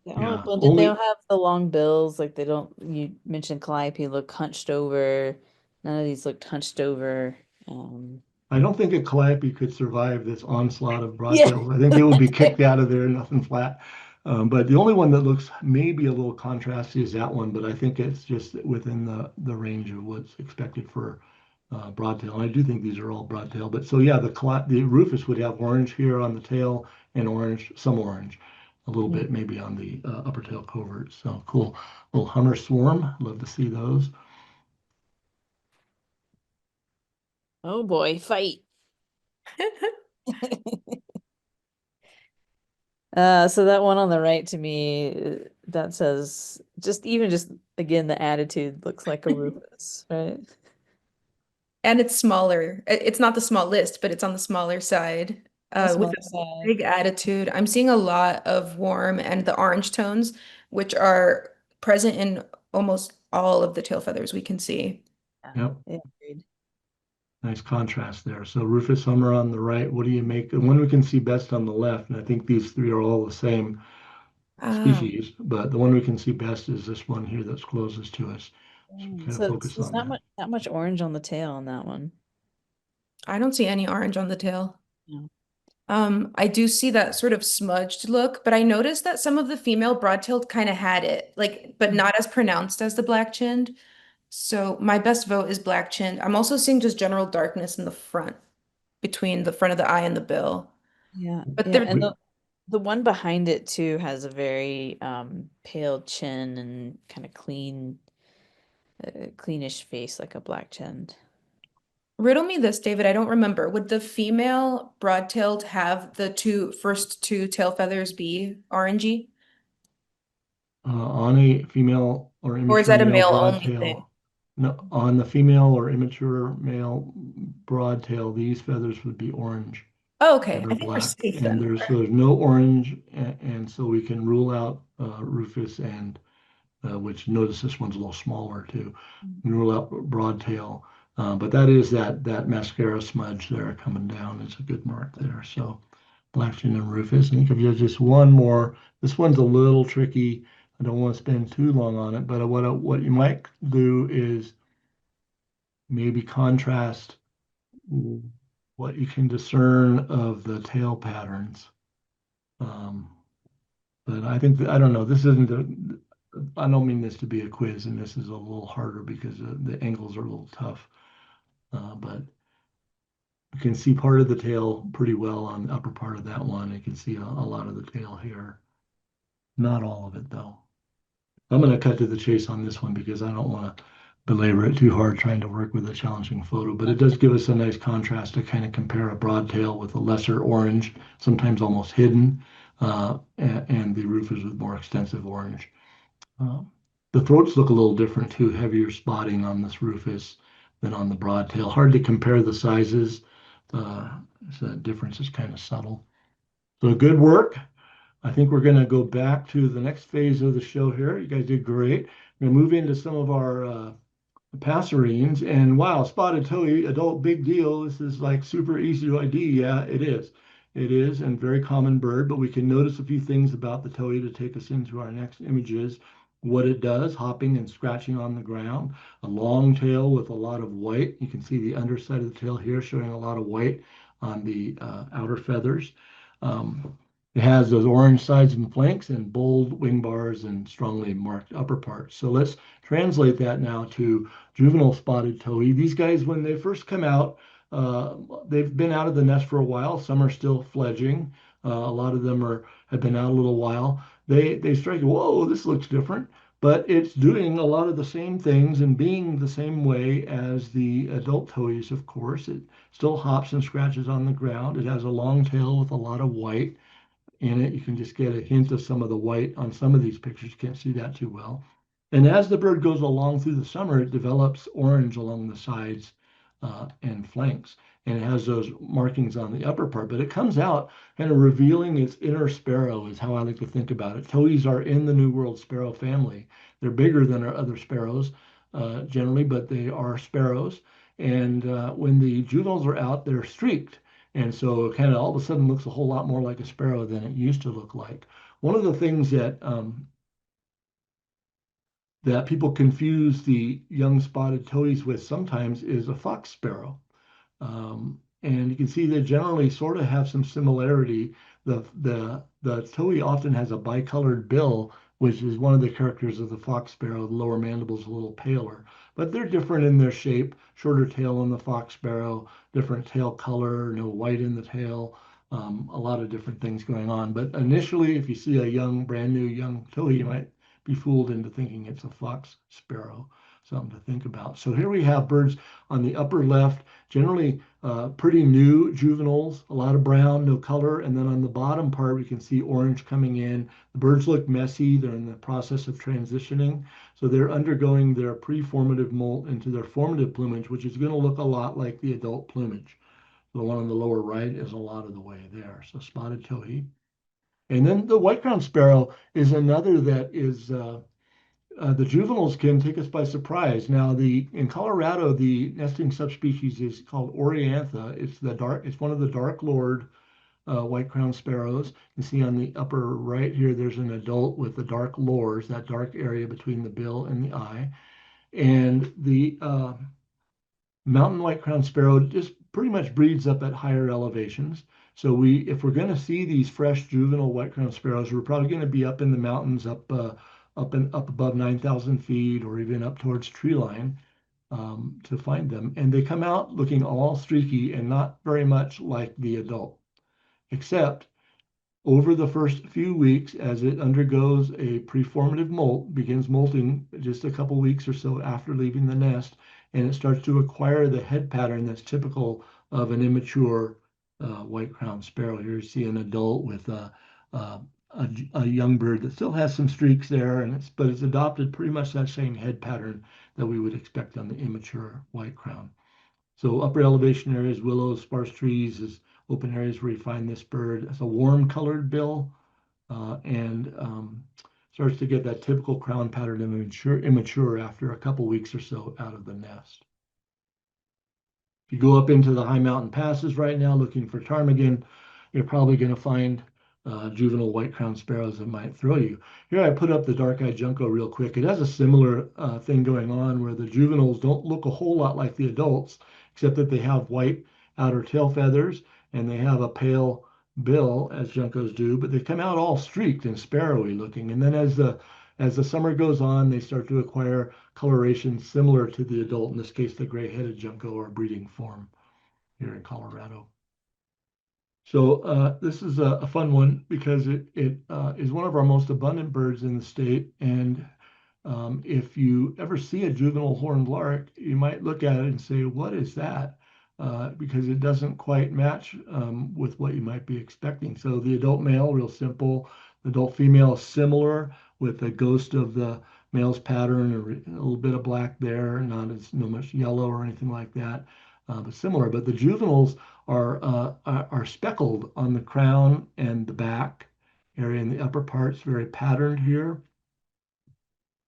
They all look yeah, blended. They don't only have the long bills. Like they don't, you mentioned calliope look hunched over. None of these looked hunched over. Um, I don't think a calliope could survive this onslaught of yeah. broadtails. I think it would be kicked out of there, nothing flat. But the only one that looks maybe a little contrasty is that one, but I think it's just within the range of what's expected for broadtail. And I do think these are all broadtail. But so yeah, the rufous would have orange here on the tail and orange, some orange, a little Yeah. bit maybe on the upper tail covert. So cool. Little hummer swarm. Love to see those. Oh boy, fight. So that one on the right to me, that says just again the attitude looks like a Rufus, right? And it's smaller. It's not the small list, but it's on the smaller side That's with my a side. big attitude. I'm seeing a lot of warm and the orange tones, which are present in almost all of the tail feathers we can see. Yeah, Yep. yeah, agreed. I nice contrast there. So Rufous Hummer on the right, what do you make? The one we can see best on the left, and I think these three are all the same Ah, species, but the one we can see best is this one here that's closest to us. So we kind of So focus there's on that. not much orange on the tail on that one. I don't see any orange on the tail. No. I do see that sort of smudged look, but I noticed that some of the female broad-tailed kind of had it, like, but not as pronounced as the black-chinned. So my best vote is black-chinned. I'm also seeing just general darkness in the front, between the front of the eye and the bill. Yeah, But yeah, they're and the one behind it too has a very pale chin and kind of cleanish face like a black chin. riddle me this, David. I don't remember. Would the female broad-tailed have the first two tail feathers be orangey? On a female or Or is immature that a male male only thing? broadtail, no, on the female or immature male broadtail, these feathers would be orange, Oh, okay. never I think we're black. safe And then. there's no orange, and so we can rule out Rufus and which notice this one's a little smaller too. We can rule out broadtail, but that is that mascara smudge there coming down. It's a good mark there. So Blackchin and Rufus. I think if you just one more, this one's a little tricky. I don't want to spend too long on it, but what you might do is maybe contrast what you can discern of the tail patterns. Um, but I think that, I don't know. This isn't a. I don't mean this to be a quiz, and this is a little harder because the angles are a little tough. But you can see part of the tail pretty well on the upper part of that one. You can see a lot of the tail here. Not all of it though. I'm going to cut to the chase on this one because I don't want to belabor it too hard trying to work with a challenging photo, but it does give us a nice contrast to kind of compare a broadtail with a lesser orange, sometimes almost hidden, and the rufous with more extensive orange. Um, the throats look a little different too, heavier spotting on this rufous than on the broadtail. Hard to compare the sizes. So that difference is kind of subtle. So good work. I think we're going to go back to the next phase of the show here. You guys did great. We're going to move into some of our passerines. And wow, spotted towhee, adult, big deal. This is like super easy to ID. Yeah, it is. It is, and very common bird, but we can notice a few things about the towhee to take us into our next images. What it does, hopping and scratching on the ground. A long tail with a lot of white. You can see the underside of the tail here showing a lot of white on the outer feathers. Um, it has those orange sides and flanks and bold wing bars and strongly marked upper parts. So let's translate that now to juvenile spotted towhee. These guys, when they first come out, they've been out of the nest for a while. Some are still fledging. A lot of them have been out a little while. They strike you, whoa, this looks different, but it's doing a lot of the same things and being the same way as the adult towhees, of course. It still hops and scratches on the ground. It has a long tail with a lot of white in it. You can just get a hint of some of the white on some of these pictures. You can't see that too well. And as the bird goes along through the summer, it develops orange along the sides and flanks. And it has those markings on the upper part, but it comes out kind of revealing its inner sparrow, is how I like to think about it. Towhees are in the New World sparrow family. They're bigger than our other sparrows generally, but they are sparrows. And when the juveniles are out, they're streaked. And so it kind of all of a sudden looks a whole lot more like a sparrow than it used to look like. One of the things that people confuse the young spotted toadies with sometimes is a fox sparrow. And you can see they generally sort of have some similarity. The towhee often has a bicolored bill, which is one of the characters of the fox sparrow. The lower mandible is a little paler, but they're different in their shape. Shorter tail on the fox sparrow, different tail color, no white in the tail. A lot of different things going on. But initially, if you see a brand new young towhee, you might be fooled into thinking it's a fox sparrow. Something to think about. So here we have birds on the upper left, generally pretty new juveniles, a lot of brown, no color. And then on the bottom part, we can see orange coming in. The birds look messy. They're in the process of transitioning. So they're undergoing their pre-formative molt into their formative plumage, which is going to look a lot like the adult plumage. The one on the lower right is a lot of the way there. So spotted towhee. And then the white-crowned sparrow is another that is the juveniles can take us by surprise. Now, in Colorado, the nesting subspecies is called Oriantha. It's one of the dark lord white-crowned sparrows. You see on the upper right here, there's an adult with the dark lores, that dark area between the bill and the eye. And the mountain white-crowned sparrow just pretty much breeds up at higher elevations. So if we're going to see these fresh juvenile white-crowned sparrows, we're probably going to be up in the mountains, up above 9,000 feet, or even up towards tree line to find them. And they come out looking all streaky and not very much like the adult, except over the first few weeks as it undergoes a preformative molt, begins molting just a couple weeks or so after leaving the nest, and it starts to acquire the head pattern that's typical of an immature white-crowned sparrow. Here you see an adult with a, a young bird that still has some streaks there, but it's adopted pretty much that same head pattern that we would expect on the immature white-crowned. So upper elevation areas, willows, sparse trees is open areas where you find this bird. It's a warm colored bill and starts to get that typical crown pattern immature after a couple weeks or so out of the nest. If you go up into the high mountain passes right now looking for ptarmigan, you're probably going to find juvenile white-crowned sparrows that might throw you. Here I put up the dark-eyed junco real quick. It has a similar thing going on where the juveniles don't look a whole lot like the adults, except that they have white outer tail feathers and they have a pale bill as juncos do, but they come out all streaked and sparrowy looking. And then as the summer goes on, they start to acquire coloration similar to the adult, in this case, the gray-headed junco or breeding form here in Colorado. So this is a fun one because it is one of our most abundant birds in the state. And if you ever see a juvenile horned lark, you might look at it and say, what is that? Because it doesn't quite match with what you might be expecting. So the adult male, real simple. The adult female is similar with the ghost of the male's pattern, a little bit of black there, not as much yellow or anything like that, but similar. But the juveniles are speckled on the crown and the back area in the upper parts, very patterned here.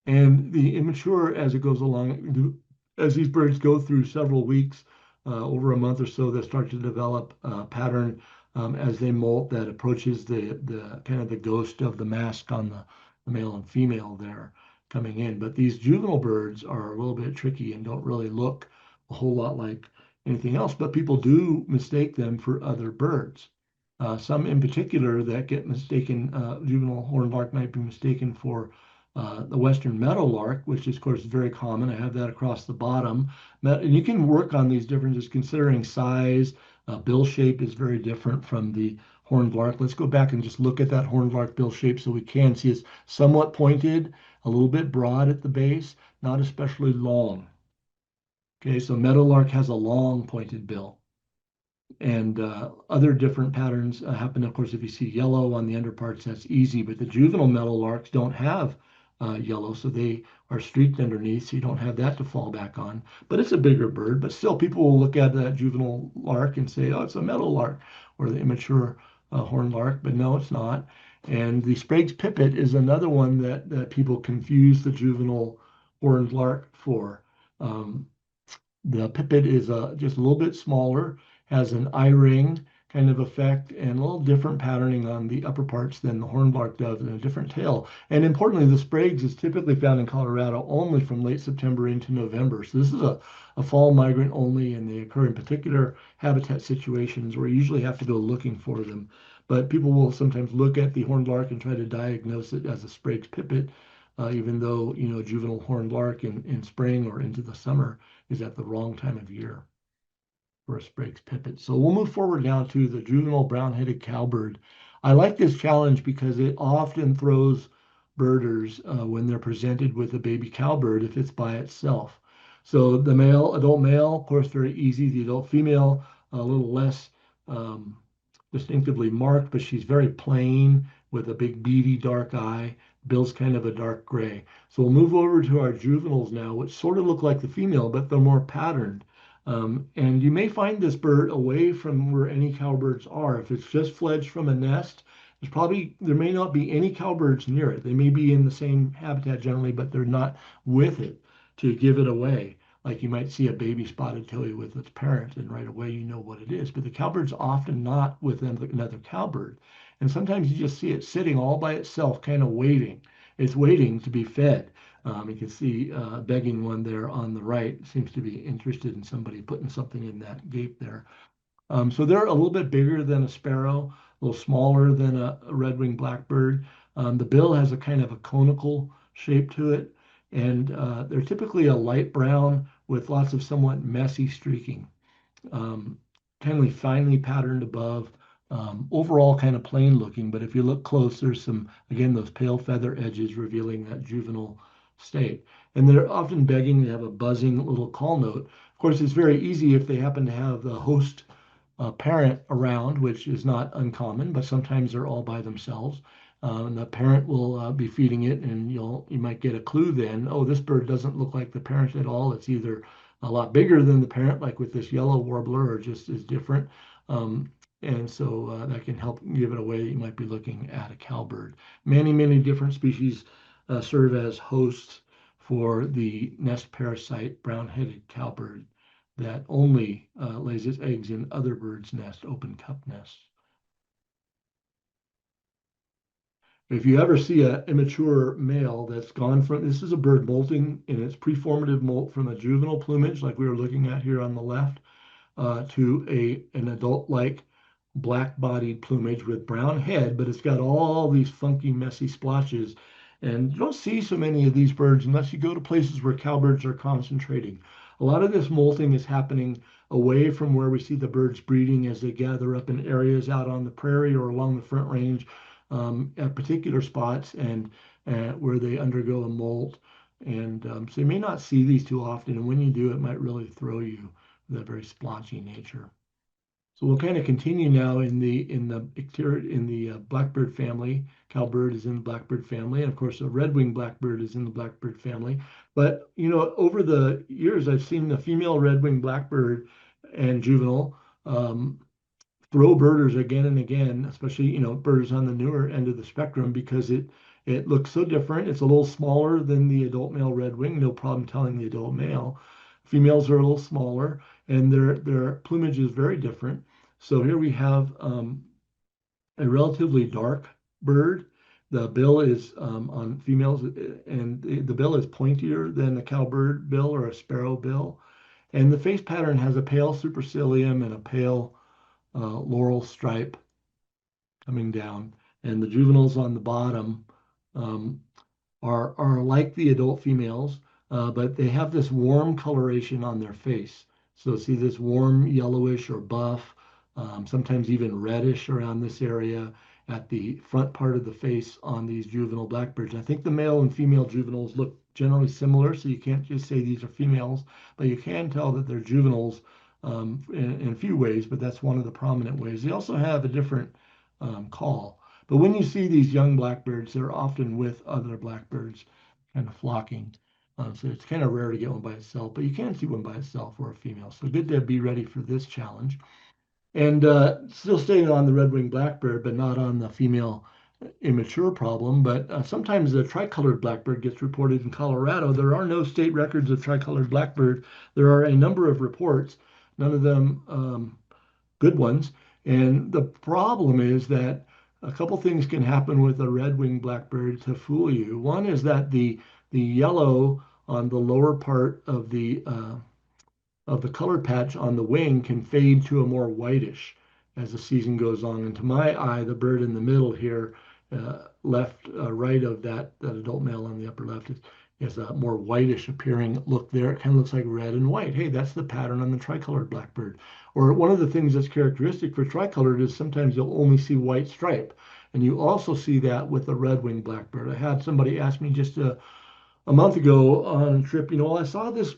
And the immature, as it goes along, as these birds go through several weeks, over a month or so, they start to develop a pattern as they molt that approaches the kind of the ghost of the mask on the male and female there coming in. But these juvenile birds are a little bit tricky and don't really look a whole lot like anything else, but people do mistake them for other birds. Some in particular that get mistaken, juvenile horned lark might be mistaken for the western meadowlark, which is, of course, very common. I have that across the bottom. And you can work on these differences considering size. Bill shape is very different from the horned lark. Let's go back and just look at that horned lark bill shape so we can see it's somewhat pointed, a little bit broad at the base, not especially long. Okay, so meadowlark has a long pointed bill. And other different patterns happen, of course, if you see yellow on the underparts, that's easy, but the juvenile meadowlarks don't have yellow, so they are streaked underneath, so you don't have that to fall back on. But it's a bigger bird, but still people will look at that juvenile lark and say, oh, it's a meadowlark or the immature horned lark, but no, it's not. And the Sprague's pipit is another one that people confuse the juvenile horned lark for. The pipit is just a little bit smaller, has an eye ring kind of effect, and a little different patterning on the upper parts than the hornbark does, and a different tail. And importantly, the Sprague's is typically found in Colorado only from late September into November. So this is a fall migrant only, and they occur in particular habitat situations where you usually have to go looking for them. But people will sometimes look at the horned lark and try to diagnose it as a Sprague's pipit, even though, juvenile horned lark in spring or into the summer is at the wrong time of year for a Sprague's pipit. So we'll move forward now to the juvenile brown-headed cowbird. I like this challenge because it often throws birders when they're presented with a baby cowbird if it's by itself. So the adult male, of course, very easy. The adult female, a little less distinctively marked, but she's very plain with a big beady dark eye. Bill's kind of a dark gray. So we'll move over to our juveniles now, which sort of look like the female, but they're more patterned. And you may find this bird away from where any cowbirds are. If it's just fledged from a nest there may not be any cowbirds near it. They may be in the same habitat generally, but they're not with it to give it away. Like you might see a baby spotted towhee with its parent, and right away you know what it is. But the cowbird's often not with another cowbird. And sometimes you just see it sitting all by itself, kind of waiting. It's waiting to be fed. You can see begging one there on the right seems to be interested in somebody putting something in that gate there. So they're a little bit bigger than a sparrow, a little smaller than a red-winged blackbird. The bill has a kind of a conical shape to it, and they're typically a light brown with lots of somewhat messy streaking, um, kind of finely patterned above. Overall, kind of plain looking, but if you look close, there's some, again, those pale feather edges revealing that juvenile state. And they're often begging to have a buzzing little call note. Of course, it's very easy if they happen to have the host parent around, which is not uncommon, but sometimes they're all by themselves. And the parent will be feeding it, and you might get a clue then. Oh, this bird doesn't look like the parent at all. It's either a lot bigger than the parent, like with this yellow warbler, or just is different. Um, and so that can help give it away. You might be looking at a cowbird. Many different species serve as hosts for the nest parasite brown-headed cowbird that only lays its eggs in other birds' nests, open cup nests. If you ever see an immature male that's gone from, this is a bird molting in its preformative molt from a juvenile plumage, like we were looking at here on the left, to an adult-like black-bodied plumage with brown head, but it's got all these funky, messy splotches. And you don't see so many of these birds unless you go to places where cowbirds are concentrating. A lot of this molting is happening away from where we see the birds breeding as they gather up in areas out on the prairie or along the Front Range at particular spots and where they undergo a molt. And so you may not see these too often. And when you do, it might really throw you with a very splotchy nature. So we'll kind of continue now in the blackbird family. Cowbird is in the blackbird family, and of course, a red-winged blackbird is in the blackbird family. But over the years, I've seen the female red-winged blackbird and juvenile throw birders again and again, especially birds on the newer end of the spectrum because it looks so different. It's a little smaller than the adult male red-winged. No problem telling the adult male. Females are a little smaller, and their plumage is very different. So here we have a relatively dark bird. The bill is on females, and the bill is pointier than a cowbird bill or a sparrow bill. And the face pattern has a pale supercilium and a pale laurel stripe coming down. And the juveniles on the bottom um, are like the adult females, but they have this warm coloration on their face. So see this warm yellowish or buff, sometimes even reddish around this area at the front part of the face on these juvenile blackbirds. I think the male and female juveniles look generally similar, so you can't just say these are females, but you can tell that they're juveniles in a few ways, but that's one of the prominent ways. They also have a different call. But when you see these young blackbirds, they're often with other blackbirds kind of flocking. So it's kind of rare to get one by itself, but you can see one by itself or a female. So good to be ready for this challenge. And still staying on the red-winged blackbird, but not on the female immature problem. But sometimes the tricolored blackbird gets reported in Colorado. There are no state records of tricolored blackbird. There are a number of reports, none of them good ones. And the problem is that a couple things can happen with a red-winged blackbird to fool you. One is that the yellow on the lower part of the color patch on the wing can fade to a more whitish as the season goes on. And to my eye, the bird in the middle here, right of that adult male on the upper left is a more whitish appearing look there. It kind of looks like red and white. Hey, that's the pattern on the tricolored blackbird. Or one of the things that's characteristic for tricolored is sometimes you'll only see white stripe. And you also see that with the red-winged blackbird. I had somebody ask me just a month ago on a trip, I saw this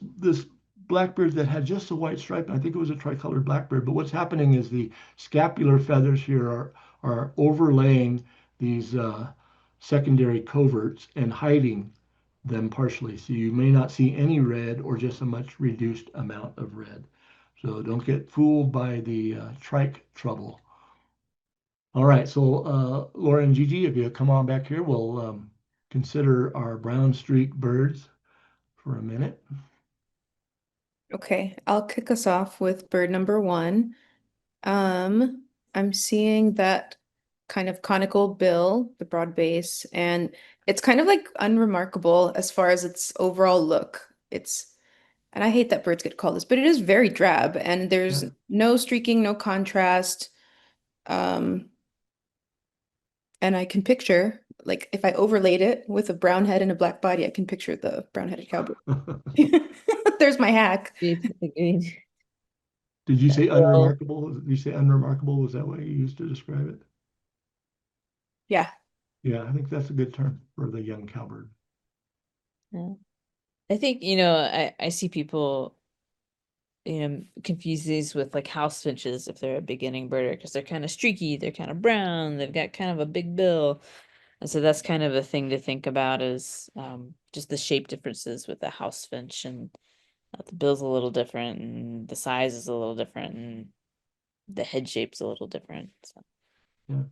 blackbird that had just a white stripe, and I think it was a tricolored blackbird. But what's happening is the scapular feathers here are overlaying these secondary coverts and hiding them partially. So you may not see any red or just a much reduced amount of red. So don't get fooled by the trike trouble. All right, so Laura and Gigi, if you come on back here, we'll consider our brown streak birds for a minute. Okay, I'll kick us off with bird number one. I'm seeing that kind of conical bill, the broad base, and it's kind of like unremarkable as far as its overall look. And I hate that birds get called this, but it is very drab, and there's Yeah. no streaking, no contrast. Um, and I can picture, like, if I overlaid it with a brown head and a black body, I can picture the brown-headed cowbird. There's my hack. Agreed. Did you say Well, unremarkable? Did you say unremarkable? Was that what you used to describe it? Yeah. Yeah, I think that's a good term for the young cowbird. yeah. I think, I see people, confuse these with like house finches if they're a beginning birder because they're kind of streaky, they're kind of brown, they've got kind of a big bill. And so that's kind of a thing to think about is just the shape differences with the house finch and the bill's a little different and the size is a little different and the head shape's a little different. So. Yeah,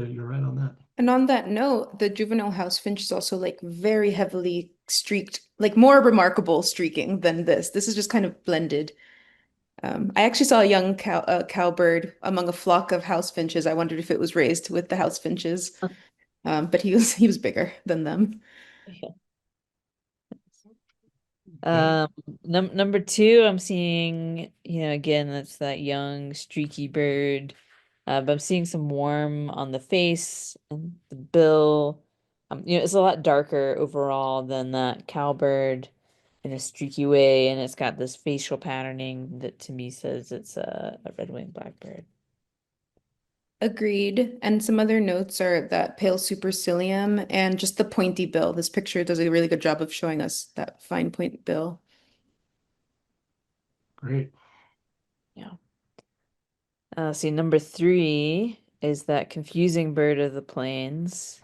you're right on that. And on that note, the juvenile house finch is also like very heavily streaked, like more remarkable streaking than this. This is just kind of blended. I actually saw a young cowbird among a flock of house finches. I wondered if it was raised with the house finches, but he was bigger than them. Yeah. Okay. Um, number two, I'm seeing, again, that's that young, streaky bird. But I'm seeing some warm on the face and the bill. It's a lot darker overall than that cowbird in a streaky way, and it's got this facial patterning that to me says it's a red-winged blackbird. Agreed. And some other notes are that pale supercilium and just the pointy bill. This picture does a really good job of showing us that fine point bill. Great. Yeah. See, number three is that confusing bird of the plains.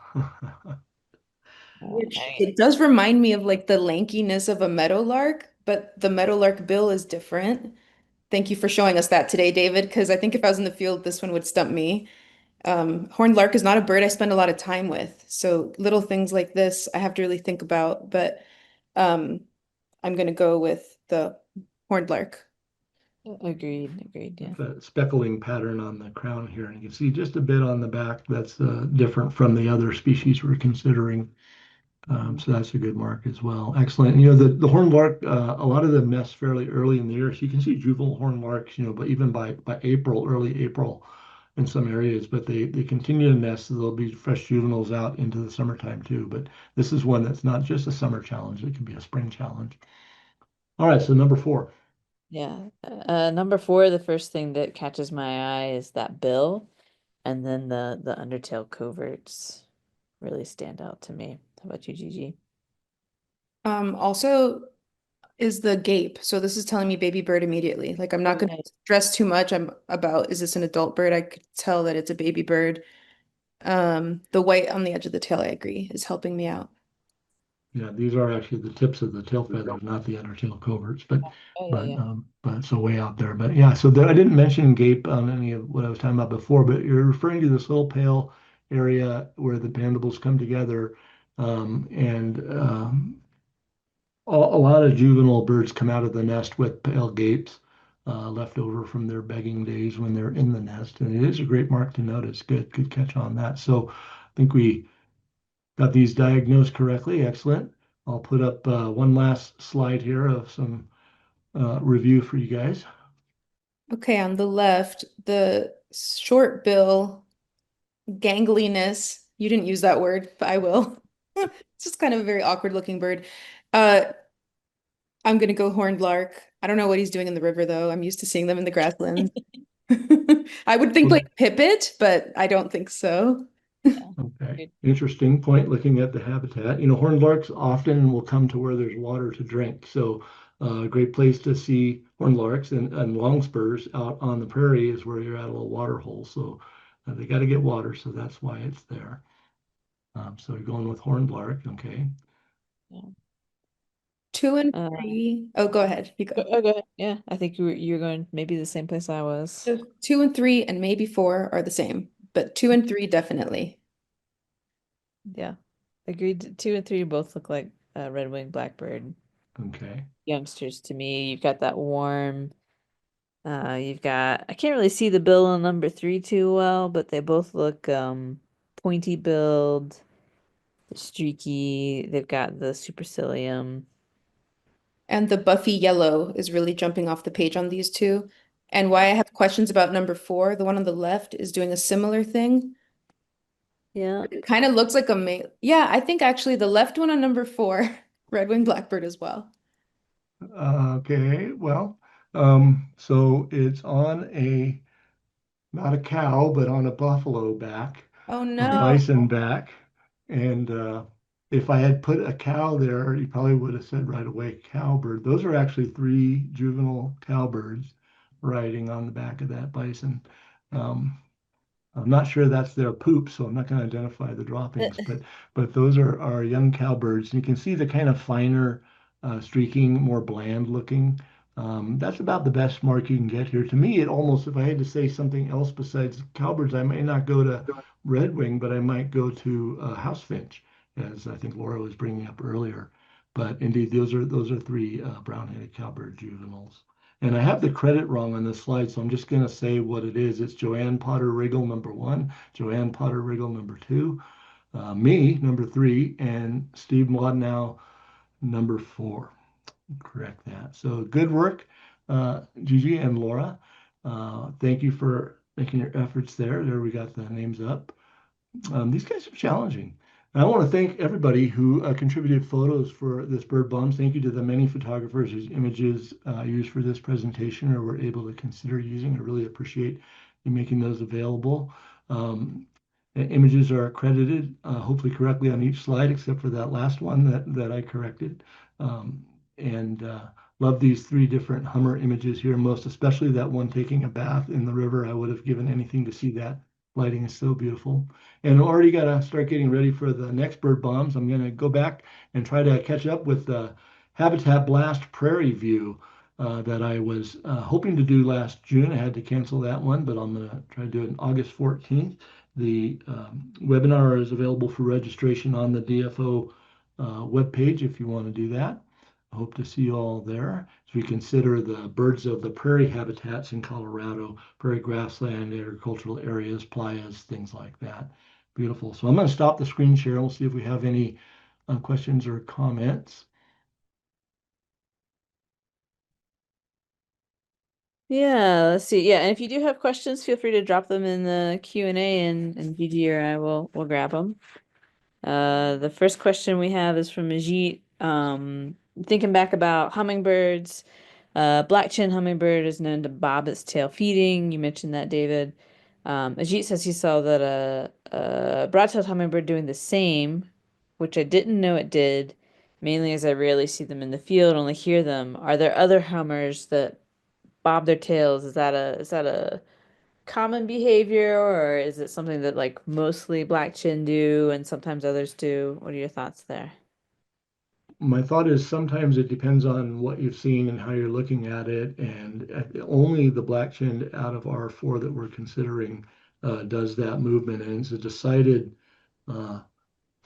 Which I it does remind me of like the lankiness of a meadowlark, but the meadowlark bill is different. Thank you for showing us that today, David, because I think if I was in the field, this one would stump me. Horned lark is not a bird I spend a lot of time with. So little things like this I have to really think about, but um, I'm gonna go with the horned lark. agreed, yeah. The speckling pattern on the crown here, and you can see just a bit on the back that's different from the other species we're considering. So that's a good mark as well. Excellent. The horned lark, a lot of them nest fairly early in the year. So you can see juvenile horned larks, but even by April, early April in some areas, but they continue to nest. So there'll be fresh juveniles out into the summertime too. But this is one that's not just a summer challenge, it can be a spring challenge. All right, so number four. Yeah. Number four, the first thing that catches my eye is that bill, and then the undertail coverts really stand out to me. How about you, Gigi? Also is the gape. So this is telling me baby bird immediately. Like I'm not gonna Right. stress too much. I'm about, is this an adult bird? I could tell that it's a baby bird. The white on the edge of the tail, I agree, is helping me out. Yeah, these are actually the tips of the tail feathers, not the undertail coverts, but Oh yeah, but yeah. but so way out there. But yeah, so there, I didn't mention gape on any of what I was talking about before, but you're referring to this little pale area where the mandibles come together, and a lot of juvenile birds come out of the nest with pale gapes left over from their begging days when they're in the nest, and it is a great mark to notice. Good catch on that. So I think we got these diagnosed correctly. Excellent. I'll put up one last slide here of some review for you guys. Okay, on the left, the short bill gangliness. You didn't use that word, but I will. It's just kind of a very awkward looking bird. Uh, I'm gonna go horned lark. I don't know what he's doing in the river though. I'm used to seeing them in the grasslands. I would think Well, like pipit, but I don't think so. Yeah. okay, Good. interesting point looking at the habitat. Horned larks often will come to where there's water to drink. So a great place to see horned larks and longspurs out on the prairie is where you're at a little water hole. So they got to get water, so that's why it's there. So you're going with horned lark, okay. Yeah. Two and Uh, three. Oh, go ahead. You go. okay. Yeah, I think you're going maybe the same place I was. So two and three and maybe four are the same. but 2 and 3 definitely. Yeah. Agreed. 2 and 3 both look like red-winged blackbird Okay. youngsters to me. You've got that warm. You've got, I can't really see the bill on number 3 too well, but they both look pointy billed, streaky. They've got the supercilium. And the Buffy yellow is really jumping off the page on these two. And why I have questions about number 4, the one on the left is doing a similar thing. Yeah. It kind of looks like a male. Yeah, I think actually the left one on number 4, red-winged blackbird as well. Okay, well, so it's on a, not a cow, but on a buffalo back, Oh a no. bison back. And if I had put a cow there, you probably would have said right away cowbird. Those are actually three juvenile cowbirds riding on the back of that bison. Um, I'm not sure that's their poop, so I'm not going to identify the droppings, but those are young cowbirds. And you can see the kind of finer streaking, more bland looking. That's about the best mark you can get here. To me, it almost, if I had to say something else besides cowbirds, I may not go to redwing, but I might go to house finch, as I think Laura was bringing up earlier. But indeed, those are three brown-headed cowbird juveniles. And I have the credit wrong on this slide, so I'm just going to say what it is. It's Joanne Potter Riggle number 1, Joanne Potter Riggle number 2, me number 3, and Steve Mladenow number 4. Correct that. So good work, Gigi and Laura. Thank you for making your efforts there. There we got the names up. These guys are challenging. And I want to thank everybody who contributed photos for this bird bombs. Thank you to the many photographers whose images used for this presentation or were able to consider using. I really appreciate you making those available. Images are credited, hopefully correctly on each slide, except for that last one that I corrected. And love these three different Hummer images here, most especially that one taking a bath in the river. I would have given anything to see that. Lighting is so beautiful. And already got to start getting ready for the next bird bombs. I'm going to go back and try to catch up with the Habitat Blast Prairie View that I was hoping to do last June. I had to cancel that one, but I'm going to try to do it on August 14th. The webinar is available for registration on the DFO webpage if you want to do that. I hope to see you all there as we consider the birds of the prairie habitats in Colorado, prairie grassland, agricultural areas, playas, things like that. Beautiful. So I'm going to stop the screen share and we'll see if we have any questions or comments. Yeah, let's see. Yeah, and if you do have questions, feel free to drop them in the Q&A and Gigi or I will grab them. The first question we have is from Ajit. Thinking back about hummingbirds, black-chin hummingbird is known to bob its tail feeding. You mentioned that, David. Ajit says he saw that a broad-tailed hummingbird doing the same, which I didn't know it did, mainly as I rarely see them in the field, only hear them. Are there other hummers that bob their tails? Is that a common behavior, or is it something that like mostly black chin do and sometimes others do? What are your thoughts there? My thought is sometimes it depends on what you've seen and how you're looking at it. And only the black-chinned out of our four that we're considering does that movement. And it's a decided uh,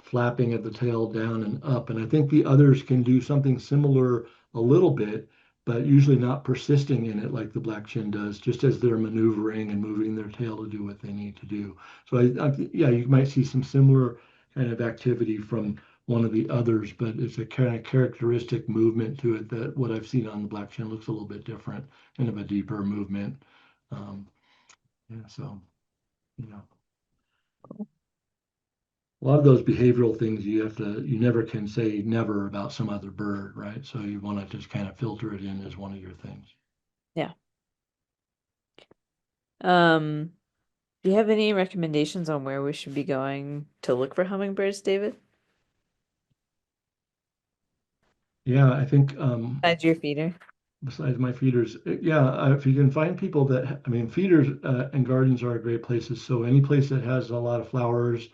flapping of the tail down and up. And I think the others can do something similar a little bit, but usually not persisting in it like the black chin does, just as they're maneuvering and moving their tail to do what they need to do. So yeah, you might see some similar kind of activity from one of the others, but it's a kind of characteristic movement to it that what I've seen on the black chin looks a little bit different, kind of a deeper movement. Um, yeah, so, you know. A lot of those behavioral things you never can say never about some other bird, right? So you want to just kind of filter it in as one of your things. Yeah. Um, do you have any recommendations on where we should be going to look for hummingbirds, David? Yeah, I think Besides your feeder. besides my feeders, yeah, if you can find people that, I mean, feeders and gardens are great places. So any place that has a lot of flowers,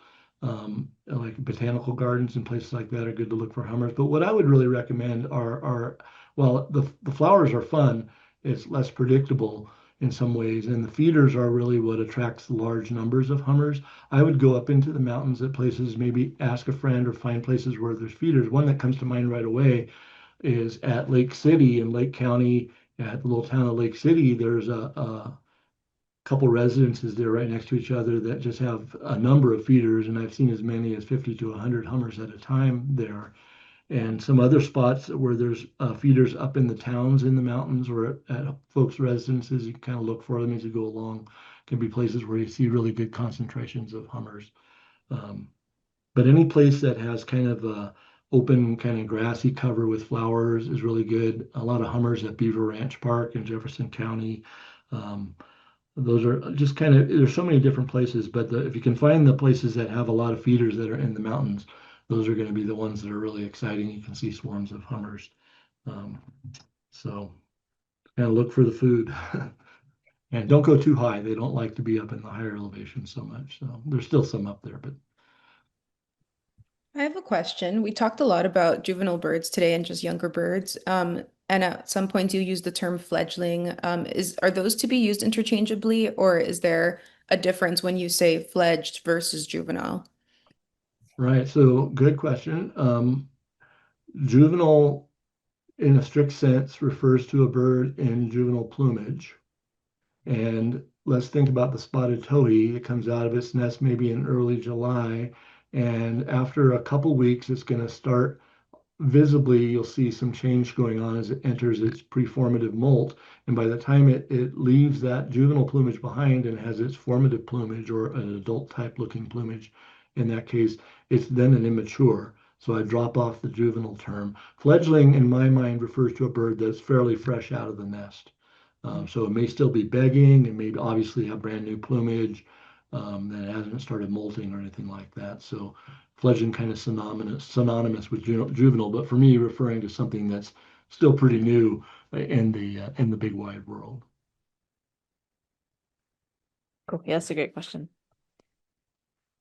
like botanical gardens and places like that are good to look for hummers. But what I would really recommend are well, the flowers are fun. It's less predictable. in some ways. And the feeders are really what attracts large numbers of hummers. I would go up into the mountains at places, maybe ask a friend or find places where there's feeders. One that comes to mind right away is at Lake City in Lake County, at the little town of Lake City. There's a couple residences there right next to each other that just have a number of feeders, and I've seen as many as 50 to 100 hummers at a time there. And some other spots where there's feeders up in the towns in the mountains or at folks' residences, you can kind of look for them as you go along. Can be places where you see really good concentrations of hummers. Um, but any place that has kind of a open, kind of grassy cover with flowers is really good. A lot of hummers at Beaver Ranch Park in Jefferson County. Um, those are just kind of, there's so many different places, but if you can find the places that have a lot of feeders that are in the mountains, those are going to be the ones that are really exciting. You can see swarms of hummers. Um, so kind of look for the food and don't go too high. They don't like to be up in the higher elevation so much. So there's still some up there, but I have a question. We talked a lot about juvenile birds today and just younger birds. And at some point you use the term fledgling. Are those to be used interchangeably, or is there a difference when you say fledged versus juvenile? right. So good question. Juvenile in a strict sense refers to a bird in juvenile plumage. And let's think about the spotted towhee. It comes out of its nest maybe in early July. And after a couple weeks, it's going to start visibly, you'll see some change going on as it enters its preformative molt. And by the time it leaves that juvenile plumage behind and has its formative plumage or an adult type looking plumage, in that case, it's then an immature. So I drop off the juvenile term. Fledgling, in my mind, refers to a bird that's fairly fresh out of the nest. So it may still be begging, it may obviously have brand new plumage that hasn't started molting or anything like that. So fledgling kind of synonymous with juvenile, but for me, referring to something that's still pretty new in the big wide world. Cool. Yeah, that's a great question.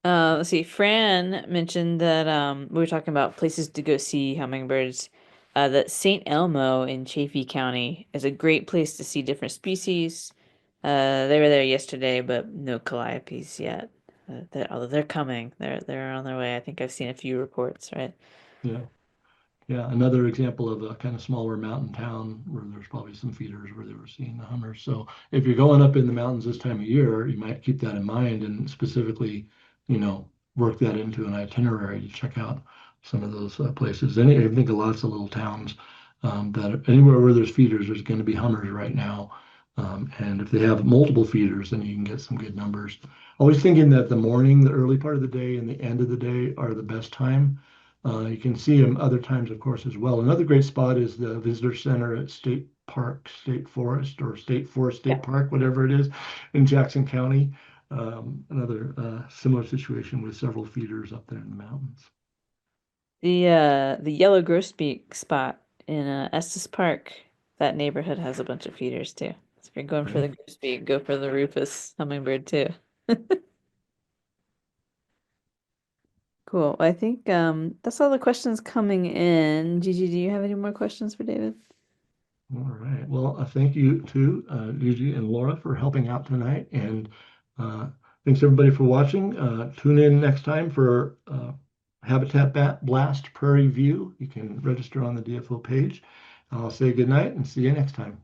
Let's see. Fran mentioned that we were talking about places to go see hummingbirds. That St. Elmo in Chaffee County is a great place to see different species. They were there yesterday, but no calliopes yet. Although they're coming, they're on their way. I think I've seen a few reports, right? Yeah. Yeah, another example of a kind of smaller mountain town where there's probably some feeders where they were seeing the hummers. So if you're going up in the mountains this time of year, you might keep that in mind and specifically, work that into an itinerary to check out some of those places. I think of lots of little towns that anywhere where there's feeders, there's going to be hummers right now. And if they have multiple feeders, then you can get some good numbers. Always thinking that the morning, the early part of the day, and the end of the day are the best time. You can see them other times, of course, as well. Another great spot is the visitor center at State Park, State Forest, or State Forest State Park, whatever it is, in Jackson County. Another similar situation with several feeders up there in the mountains. The yellow grosbeak spot in Estes Park, that neighborhood has a bunch of feeders too. So if you're going for the grosbeak, go for the rufous hummingbird too. Cool. I think that's all the questions coming in. Gigi, do you have any more questions for David? All right. Well, thank you to Gigi and Laura for helping out tonight. And thanks everybody for watching. Tune in next time for Habitat Blast Prairie View. You can register on the DFO page. I'll say good night and see you next time.